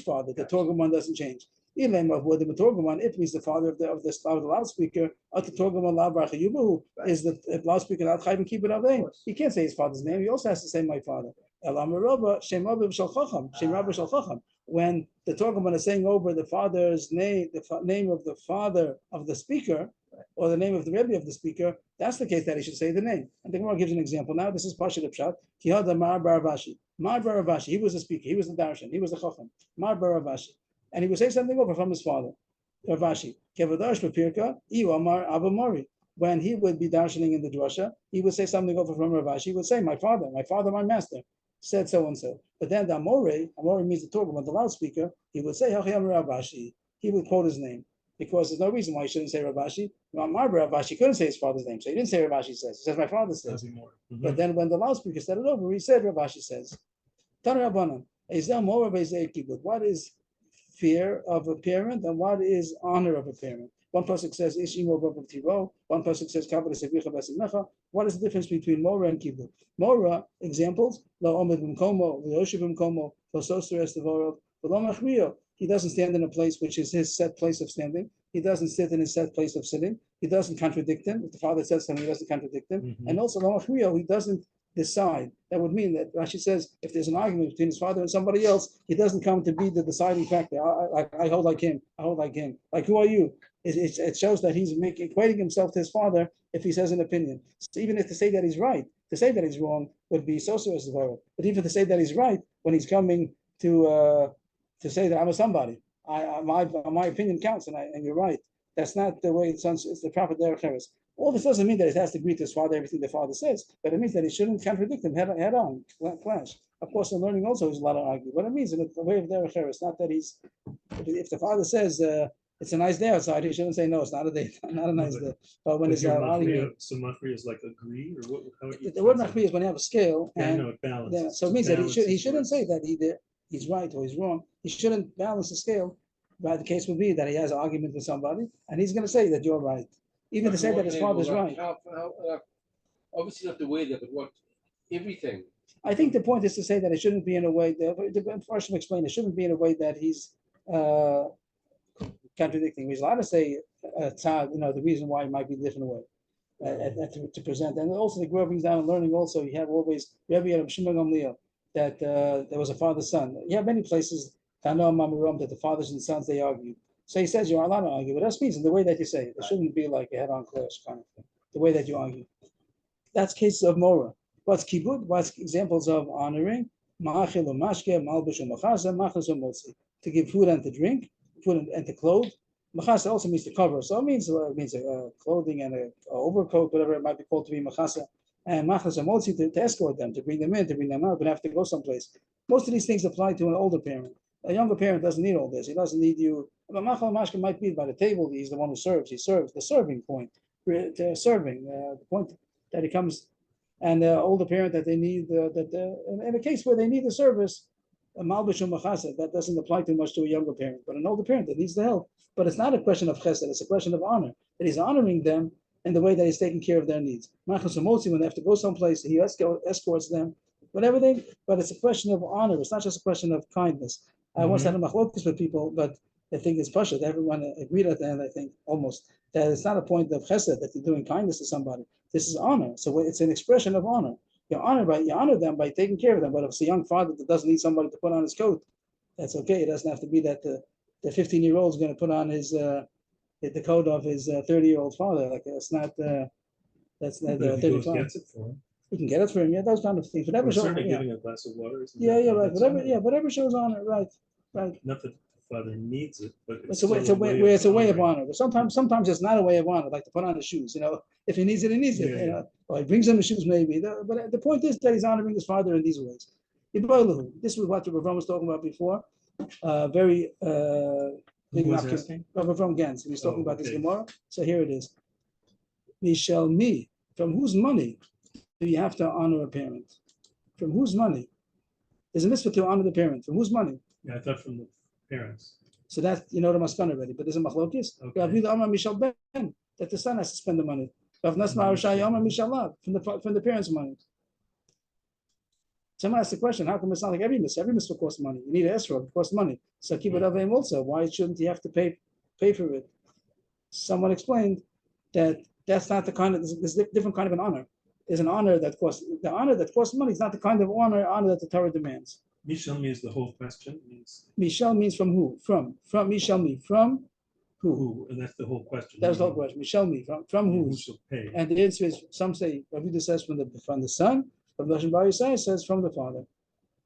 father? The Torgamon doesn't change. Ilem Avu the Torgamon, it means the father of the loudspeaker. At the Torgamon Lav Rachayubu is the loudspeaker not chayv and keep it avim. He can't say his father's name. He also has to say my father. Elam Rabba Shem Aviv Shel Chacham. Shem Rabba Shel Chacham. When the Torgamon is saying over the father's name, name of the father of the speaker, or the name of the Rebbe of the speaker, that's the case that he should say the name. And the Gemara gives an example. Now this is Pashat Pshat. Kihada Mar Baravashi. Mar Baravashi, he was the speaker, he was the darshan, he was the chacham. Mar Baravashi. And he would say something over from his father. Ravashi. Kevadash Papirka, Iu Amar Abba Mori. When he would be darshaning in the drasha, he would say something over from Ravashi. He would say, my father, my master, said so and so. But then the Amore means the Torah, the loudspeaker, he would say, Hachayam Ravashi. He would quote his name. Because there's no reason why he shouldn't say Ravashi. Ravashi couldn't say his father's name, so he didn't say Ravashi says. He says my father says. But then when the loudspeaker said it over, he said Ravashi says. What is fear of a parent and what is honor of a parent? One person says Ishimo Babav Tiro, one person says Kabbalah Sevicha Basimecha. What is the difference between Mora and Kibbutz? Mora, examples, Lo Omed Bimkomo, Lo Yoshev Bimkomo, Lo Soster Estevorov, Lo Machmio. He doesn't stand in a place which is his set place of standing. He doesn't sit in his set place of sitting. He doesn't contradict him. If the father says something, he doesn't contradict him. Mhm. And also, he doesn't decide. That would mean that Rashi says if there's an argument between his father and somebody else, he doesn't come to be the deciding factor. I hold like him. I hold like him. Like, who are you? It shows that he's equating himself to his father if he says an opinion. So even if to say that he's right, to say that he's wrong would be so severe. But even to say that he's right when he's coming to say that I'm a somebody, my opinion counts, and you're right. That's not the way it's the proper derech eretz. All this doesn't mean that it has to agree to his father everything the father says, but it means that he shouldn't contradict him head on, clash. Of course, in learning also is a lot of arguing. What it means in the way of derech eretz, not that he's. If the father says it's a nice day outside, he shouldn't say, no, it's not a day, not a nice day. But when it's arguing, so machri is like agree, or what? How would you the word translate machri is when you have a scale, Yeah, I and know it balances. yeah, so it means that he balances shouldn't say words. that he's right or he's wrong. He shouldn't balance the scale. But the case would be that he has an argument with somebody, and he's going to say that you're right, even to say that his father's right. Obviously not the way there, but what everything. I think the point is to say that it shouldn't be in a way that the first explain it shouldn't be in a way that he's contradicting. He's allowed to say the reason why it might be a different way to present. And also the Gemara brings down and learning. Also, you have always Rabbi Shimon Gamliel that there was a father-son. You have many places that the fathers and sons they argue. So he says you're allowed to argue, but that means in the way that you say it. It shouldn't be like a head-on clash kind of thing. The way that you argue. That's cases of Mora. What's kibud? What's examples of honoring? To give food and to drink, food and to clothe. Machasa also means to cover, so it means clothing and a overcoat, whatever it might be called to be machasa. And machasa motzi to escort them, to bring them in, to bring them out, but have to go someplace. Most of these things apply to an older parent. A younger parent doesn't need all this. He doesn't need you. But machal mashka might be by the table. He's the one who serves. He serves the serving point, serving the point that he comes. And the older parent that they need, in a case where they need the service, a malbish machasa, that doesn't apply too much to a younger parent, but an older parent that needs the help. But it's not a question of chesed, it's a question of honor, that he's honoring them in the way that he's taking care of their needs. Machas umotzi, when they have to go someplace, he escorts them, whatever they, but it's a question of honor, it's not just a question of kindness. I once had a machlokas with people, but I think it's pasha, everyone agreed at the end, I think, almost, that it's not a point of chesed, that you're doing kindness to somebody. This is honor, so it's an expression of honor. You honor them by taking care of them. But if it's a young father that doesn't need somebody to put on his coat, that's okay. It doesn't have to be that the 15-year-old is going to put on his the coat of his 30-year-old father. Like that's not that's not 35. Gets it for him. He can get it for him. Yeah, those kind of things. Whatever shows. Certainly giving a glass of water. Right. Whatever shows honor. Right. Not that the father needs it, but it's a way of honor. But sometimes it's not a way of honor, like to put on his shoes. If he needs it, he needs it. Yeah. Or he brings him the shoes, maybe. But the point is that he's honoring his father in these ways. This was what Avrohom was talking about before. Very big Avrohom Gans. He was talking about this Gemara. So here it is. Mishal mi. From whose money do you have to honor a parent? From whose money? There's a mitzvah to honor the parent. From whose money? Yeah, I thought from the parents. So that the maskan already, but there's a machlokis. That the son has to spend the money. From the parents' money. Someone asked the question, how come it's not like every mitzvah? Every mitzvah costs money. You need an esrog, it costs money. So keep it avim also. Why shouldn't you have to pay for it? Someone explained that that's not the kind of, there's a different kind of an honor. There's an honor that costs, the honor that costs money is not the kind of honor that the Torah demands. Mishal means the whole question. Mishal means from who? From Mishal me. From who? And that's the whole question. That's the whole question. Mishal me. From who? Who shall pay? And the answer is, some say, Rabbi says from the son, from Lashon Bar Yisai says from the father.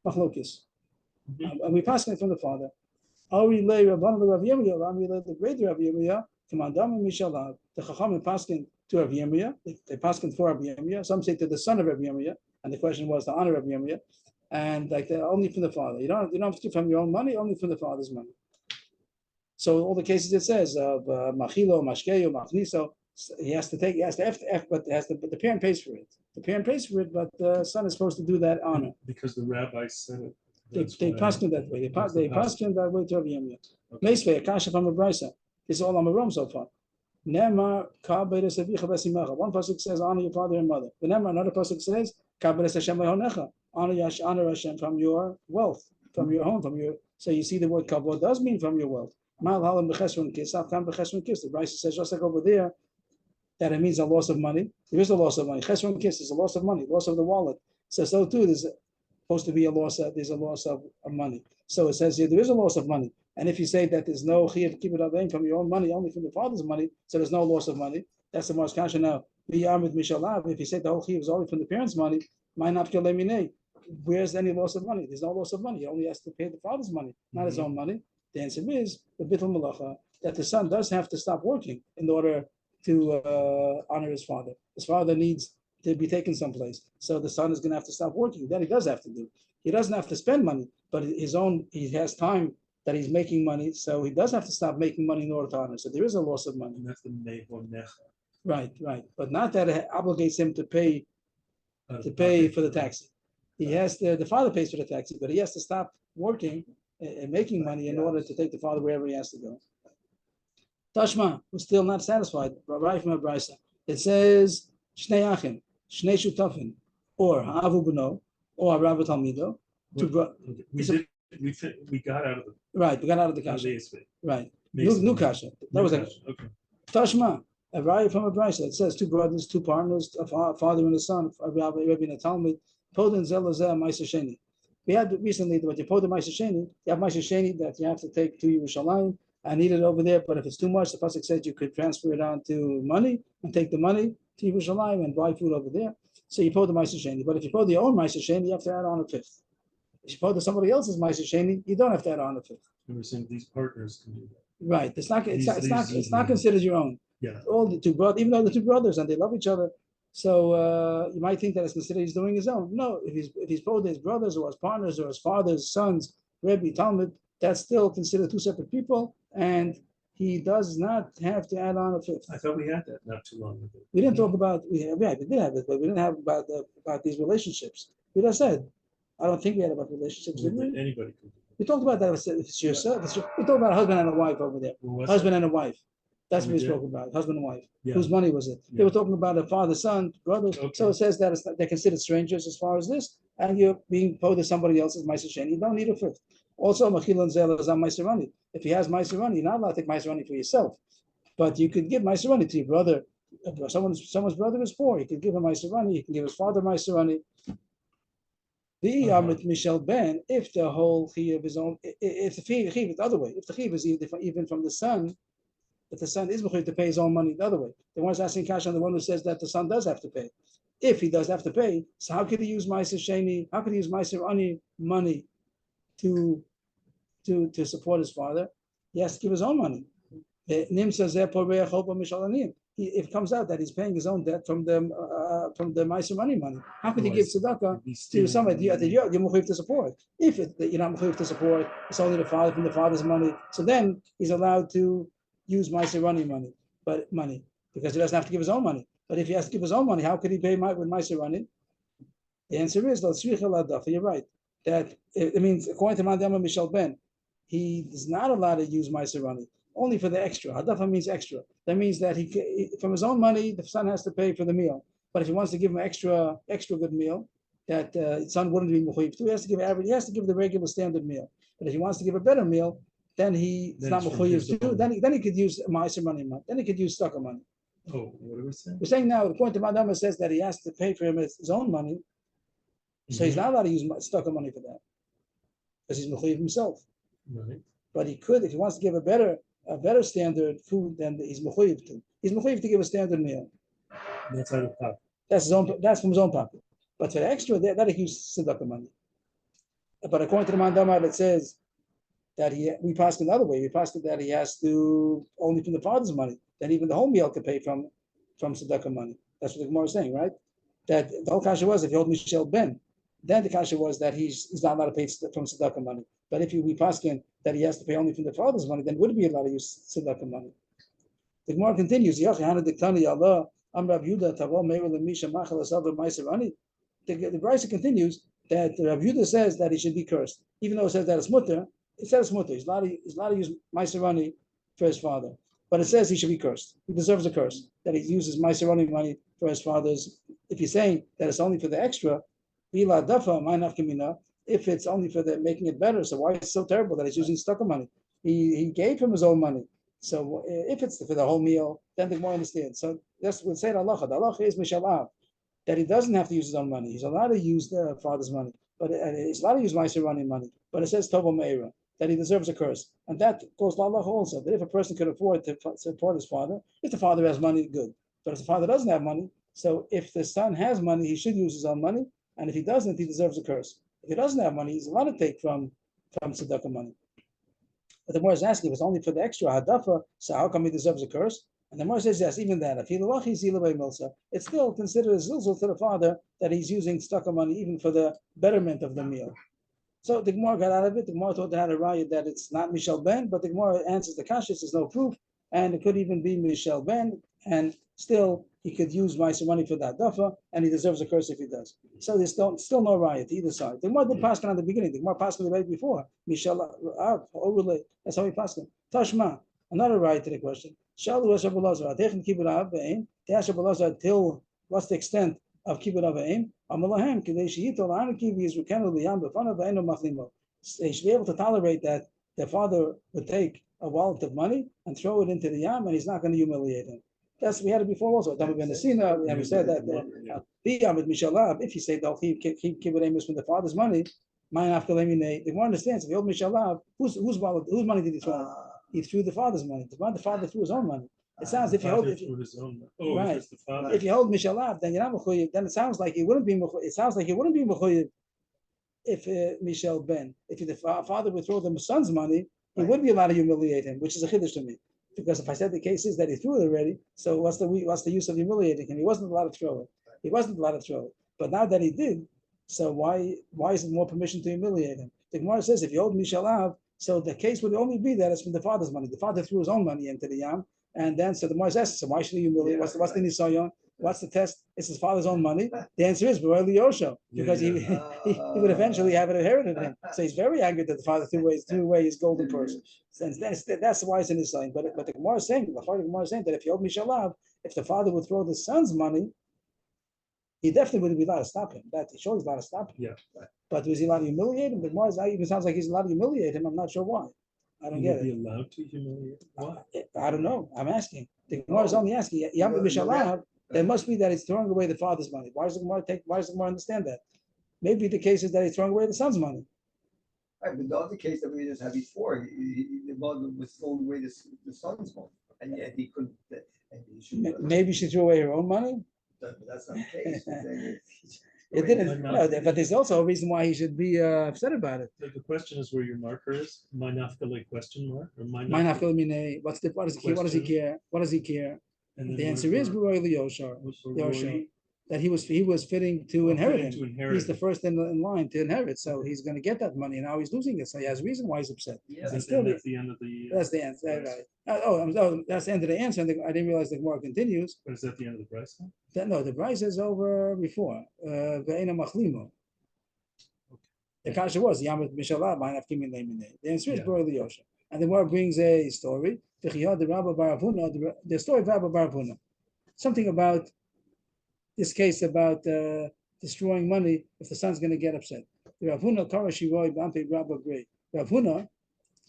Machlokis. And we pass it from the father. I'll relay Rabban Rav Yirmiyah, I'll relay the great Rav Yirmiyah, Commandam Mishalav, the Chachamim Paskin to Rav Yirmiyah, they Paskin for Rav Yirmiyah, some say to the son of Rav Yirmiyah, and the question was to honor Rav Yirmiyah, and like only from the father. You don't have to give from your own money, only from the father's money. So all the cases it says of Machilo, Mashkeyo, Machniso, he has to but the parent pays for it. The parent pays for it, but the son is supposed to do that honor. Because the rabbi said it. They paskin that way. They paskin that way to Rav Yirmiyah. Meisvei Akasha from a brisa. This is all on the Rome so far. Nemar ka beiras avicha b'simecha. One pasuk says honor your father and mother. But Nemar another pasuk says ka beiras Hashem lehonecha. Honor Hashem from your wealth, from your home, from your. So you see the word kavod does mean from your wealth. Mal halam b'chesron kis. Afkan b'chesron kis. The brisa says just like over there that it means a loss of money. There is a loss of money. Chesron kis is a loss of money, loss of the wallet. So too there's supposed to be a loss of, there's a loss of money. So it says here there is a loss of money. And if you say that there's no chiyuv keep it avim from your own money, only from the father's money, so there's no loss of money. That's the most kasha now. If you say the whole chiyuv is only from the parents' money, where's any loss of money? There's no loss of money. He only has to pay the father's money, not his own money. The answer is the bittul malacha, that the son does have to stop working in order to honor his father. His father needs to be taken someplace, so the son is going to have to stop working. That he does have to do. He doesn't have to spend money, but he has time that he's making money, so he does have to stop making money in order to honor. So there is a loss of money. And that's the Mevo Necha. Right, but not that it obligates him to pay for the taxi. He has to. The father pays for the taxi, but he has to stop working and making money in order to take the father wherever he has to go. Tashma was still not satisfied. Right from a brisa, it says Shnei Achim, Shnei Shutafin, or Ha'avu B'no, or Ha'ravu Talmido. We got out of the Right. We got out of the kasha. Right. New kasha. That was it. Okay. Tashma, a right from a brisa. It says two brothers, two partners, a father and a son. Rabbi and a Talmud. Podin Zelazeh Ma'aser Sheni. We had recently what you put the Ma'aser Sheni. You have Ma'aser Sheni that you have to take to Yerushalayim. I need it over there, but if it's too much, the pasuk said you could transfer it on to money and take the money to Yerushalayim and buy food over there. So you put the Ma'aser Sheni. But if you put your own Ma'aser Sheni, you have to add on a fifth. If you put somebody else's Ma'aser Sheni, you don't have to add on a fifth. We were saying these partners can do that. Right. It's not considered your own. Yeah. All the two brothers, even though the two brothers and they love each other. So you might think that it's considered he's doing his own. No, if he's both his brothers or his partners or his father's sons, Rebbe, Talmud, that's still considered two separate people, and he does not have to add on a fifth. I thought we had that not too long ago. We didn't talk about we did have it, but we didn't have about these relationships. We just said, I don't think we had about relationships, did we? Anybody could do We talked about that. It's yourself. We talked about a husband and a wife over there. Husband and a wife. That's what we spoke about. Husband and wife. Yeah. Whose money was it? They were talking about a father, son, brothers. Okay. So it says that they're considered strangers as far as this, and you're being paid to somebody else's Ma'aser Sheni. You don't need a fifth. Also, Machilan Zel is on Ma'aser Rani. If he has Ma'aser Rani, you're not allowed to take Ma'aser Rani for yourself, but you could give Ma'aser Rani to your brother. If someone's brother is poor, you can give him Ma'aser Rani. You can give his father Ma'aser Rani. The Amrit Michel Ben, if the whole chiyuv is on, if the chiyuv is the other way, if the chiyuv is even from the son, if the son is mechuyev to pay his own money the other way, the one who's asking cash on the one who says that the son does have to pay. If he does have to pay, so how could he use Ma'aser Sheni? How could he use Ma'aser Rani money to support his father? He has to give his own money. If it comes out that he's paying his own debt from the Ma'aser Rani money, how could he give tzedakah to somebody that you're mechuyev to support? If you're not mechuyev to support, it's only the father from the father's money. So then he's allowed to use Ma'aser Rani money because he doesn't have to give his own money. But if he has to give his own money, how could he pay with Ma'aser Rani? The answer is you're right. That it means according to Mandama Michel Ben, he is not allowed to use Ma'aser Rani. Only for the extra. Hadafa means extra. That means that he from his own money, the son has to pay for the meal. But if he wants to give him extra good meal, that his son wouldn't be mechuyev to, he has to give the regular standard meal. But if he wants to give a better meal, then he's not mechuyev to. Then he could use Ma'aser money. Then he could use tzedakah money. Oh, what are we saying? We're saying now, according to Madama says that he has to pay for him his own money, so he's not allowed to use tzedakah money for that because he's mechuyev himself. Right. But he could, if he wants to give a better standard food than he's mechuyev to. He's mechuyev to give a standard meal. That's out of pocket. That's from his own pocket. But for the extra, that he uses tzedakah money. But according to the Mandama, it says that we pass another way. We pass that he has to only from the father's money. Then even the whole meal could pay from tzedakah money. That's what the Gemara is saying, right? That the whole kasha was if you hold Michel Ben, then the kasha was that he's not allowed to pay from tzedakah money. But if we pass that he has to pay only from the father's money, then would he be allowed to use tzedakah money? The Gemara continues. The Brisa continues that Rav Yehuda says that he should be cursed, even though it says that it's mutter. It says it's mutter. He's allowed to use Ma'aser Rani for his father, but it says he should be cursed. He deserves a curse that he uses Ma'aser Rani money for his father's. If you're saying that it's only for the extra, if it's only for the making it better, so why is it so terrible that he's using tzedakah money? He gave him his own money. So if it's for the whole meal, then the more understand. So that's what we say the halacha. The halacha is mishalav, that he doesn't have to use his own money. He's allowed to use the father's money, but he's allowed to use Ma'aser Rani money. But it says tovo meira, that he deserves a curse, and that goes to halacha also. That if a person could afford to support his father, if the father has money, good. But if the father doesn't have money, so if the son has money, he should use his own money, and if he doesn't, he deserves a curse. If he doesn't have money, he's allowed to take from tzedakah money. But the Gemara is asking if it's only for the extra hadafa, so how come he deserves a curse? And the Gemara says yes, even that. It's still considered a zilzul to the father that he's using tzedakah money even for the betterment of the meal. So the Gemara got out of it. The Gemara thought they had a riot that it's not Michel Ben, but the Gemara answers the kasha. There's no proof, and it could even be Michel Ben, and still he could use my money for that dafa, and he deserves a curse if he does. So there's still no riot either side. The Gemara did pass on the beginning. The Gemara passed on the right before Michel overlay. That's how he passed on. Tashma, another riot to the question. Shalu Rabbi Lazar, they keep it up. They asked Rabbi Lazar till what's the extent of kibbut avaim? Amalahem kidei sheyitol anakiv yizrukenu liyam b'fanav ve'eno machlimo. They should be able to tolerate that their father would take a wallet of money and throw it into the yam, and he's not going to humiliate him. That's we had it before also. We said that if you say they'll keep kibbut amos from the father's money, the one understands if you hold mishalav, whose money did he throw? He threw the father's money. The father threw his own money. It sounds if you hold right. If you hold mishalav, then you're not mechuyev. Then it sounds like he wouldn't be mechuyev. It sounds like he wouldn't be mechuyev if Michel Ben. If the father would throw the son's money, he would be allowed to humiliate him, which is a chiddush to me. Because if I said the case is that he threw it already, so what's the use of humiliating him? He wasn't allowed to throw it. He wasn't allowed to throw it. But now that he did, so why is it more permission to humiliate him? The Gemara says if you hold mishalav, so the case would only be that it's from the father's money. The father threw his own money into the yam. And then, so the Gemara asks, so why should he humiliate? What's the nisayon? What's the test? It's his father's own money. The answer is because he would eventually have it inherited him. So he's very angry that the father threw away his golden purse. And that's why it's in his sign. But the Gemara is saying, that if you hold mishalav, if the father would throw the son's money, he definitely wouldn't be allowed to stop him. That he sure he's allowed to stop him. Yeah. But was he allowed to humiliate him? The Gemara even sounds like he's allowed to humiliate him. I'm not sure why. I don't get it. Be allowed to humiliate? Why? I don't know. I'm asking. The Gemara is only asking. There must be that he's throwing away the father's money. Why does the Gemara understand that? Maybe the case is that he's throwing away the son's money. Right, but the other case that we just had before, the mother was throwing away the son's money, and yet he couldn't. Maybe she threw away her own money. But that's not the case. It didn't. No, but there's also a reason why he should be upset about it. The question is where your marker is. My nafkale question mark or my nafkale mine. What does he care? What does he care? And the answer is Yoshar. That he was fitting to inherit him. He's the first in line to inherit, so he's going to get that money. And now he's losing it, so he has a reason why he's upset. Yeah, that's the end of the. That's the answer, right? That's the end of the answer. And I didn't realize the Gemara continues. But is that the end of the price? No, the price is over before. Ve'ena machlimo. The kasha was Yamet Mishalah Ma'anav Kimin Leiminei. The answer is Bor Yosha. And the Gemara brings a story. The story of Rabba Baravuna. Something about this case about destroying money if the son's going to get upset. Ravuna Karashiroi Bampe Rabba Grey. Ravuna,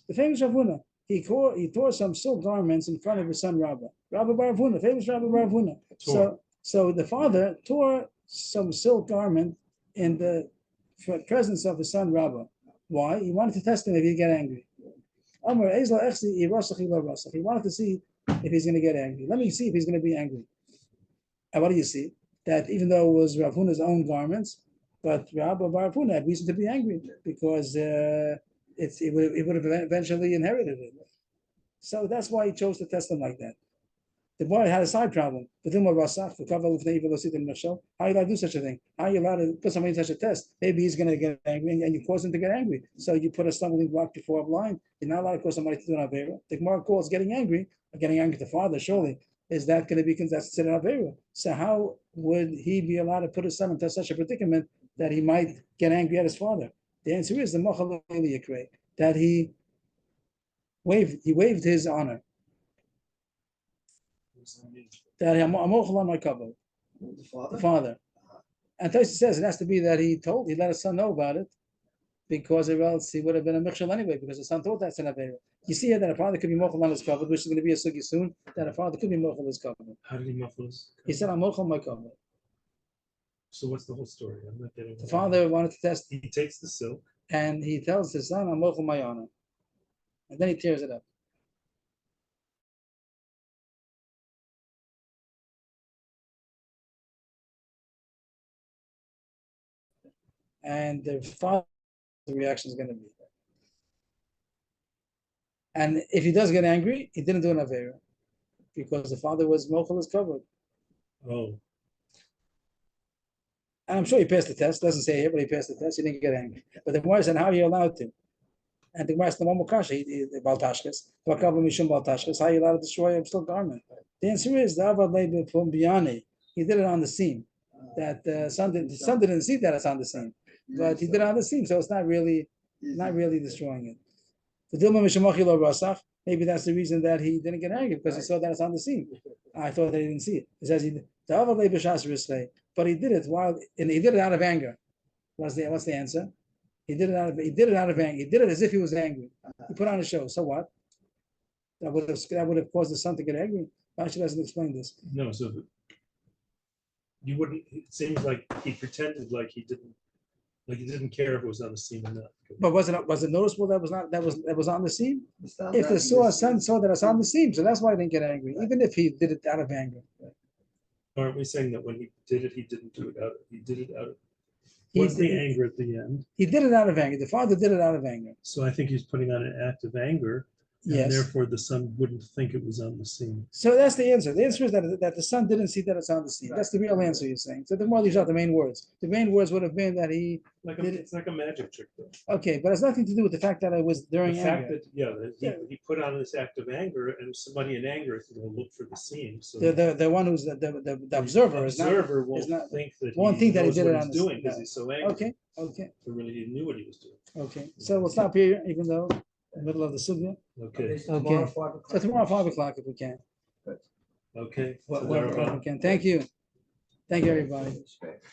the famous Ravuna, he tore some silk garments in front of his son Rabba. Rabba Baravuna, famous Rabba Baravuna. So the father tore some silk garment in the presence of his son Rabba. Why? He wanted to test him if he'd get angry. He wanted to see if he's going to get angry. Let me see if he's going to be angry. And what do you see? That even though it was Rav Huna's own garments, but Rabba Bar Huna had reason to be angry because he would have eventually inherited it. So that's why he chose to test him like that. The boy had a side problem. How are you allowed to do such a thing? How are you allowed to put somebody in such a test? Maybe he's going to get angry and you cause him to get angry. So you put a stumbling block before a blind. You're not allowed to cause somebody to do an avera. The Gemara calls getting angry at the father, surely. Is that going to be considered an avera? So how would he be allowed to put his son into such a predicament that he might get angry at his father? The answer is the machal that he waived his honor. That the father. And Tosi says it has to be that he let his son know about it, because or else he would have been a michshel anyway, because the son thought that's an avera. You see here that a father could be mochel on his covered, which is going to be a sugi soon, that a father could be mochel his covered. How did he muffle his covered? He said, I'm mochel my covered. So what's the whole story? I'm not getting the father wanted to test. He takes the silk. And he tells his son, I'm mochel my honor. And then he tears it up. And the father's reaction is going to be. And if he does get angry, he didn't do an avera, because the father was mochel is covered. Oh. And I'm sure he passed the test. Doesn't say here, but he passed the test. He didn't get angry. But the Gemara said, how are you allowed to? And the Gemara said, Baltashkas, how are you allowed to destroy a still garment? The answer is, the Avad Lebe from Biyani, he did it on the seam. That the sun didn't see that it's on the seam, but he did it on the seam, so it's not really destroying it. The Dilma Mishamachi lo Rasach, maybe that's the reason that he didn't get angry, because he saw that it's on the seam. I thought that he didn't see it. It says but he did it and he did it out of anger. What's the answer? He did it out of anger. He did it as if he was angry. He put on a show. So what? That would have caused the son to get angry. Rashi doesn't explain this. No, so you wouldn't. It seems like he pretended like he didn't care if it was on the seam or not. But was it noticeable that was on the seam? If the son saw that it's on the seam, so that's why he didn't get angry, even if he did it out of anger. Aren't we saying that when he did it, he didn't do it out? He did it out. What's the anger at the end? He did it out of anger. The father did it out of anger. So I think he's putting on an act of anger. And Yes. therefore, the son wouldn't think it was on the seam. So that's the answer. The answer is that the son didn't see that it's on the seam. That's the real answer you're saying. So the more leaves out the main words. The main words would have been that he It's like a magic trick, though. okay, but it's nothing to do with the fact that it was during The fact anger. that he put on this act of anger, and somebody in anger is going to look for the seam. So The one who's the observer is not. won't not- think that won't think that he knows did what it on he's the doing seam. because he's so angry. Okay. So really, he knew what he was doing. Okay. So we'll stop here, even though in the middle of the sugya. Okay. Tomorrow, 5 o'clock. So tomorrow 5 o'clock if we can. Okay. If we can. Thank you. Thank you, everybody. Respect.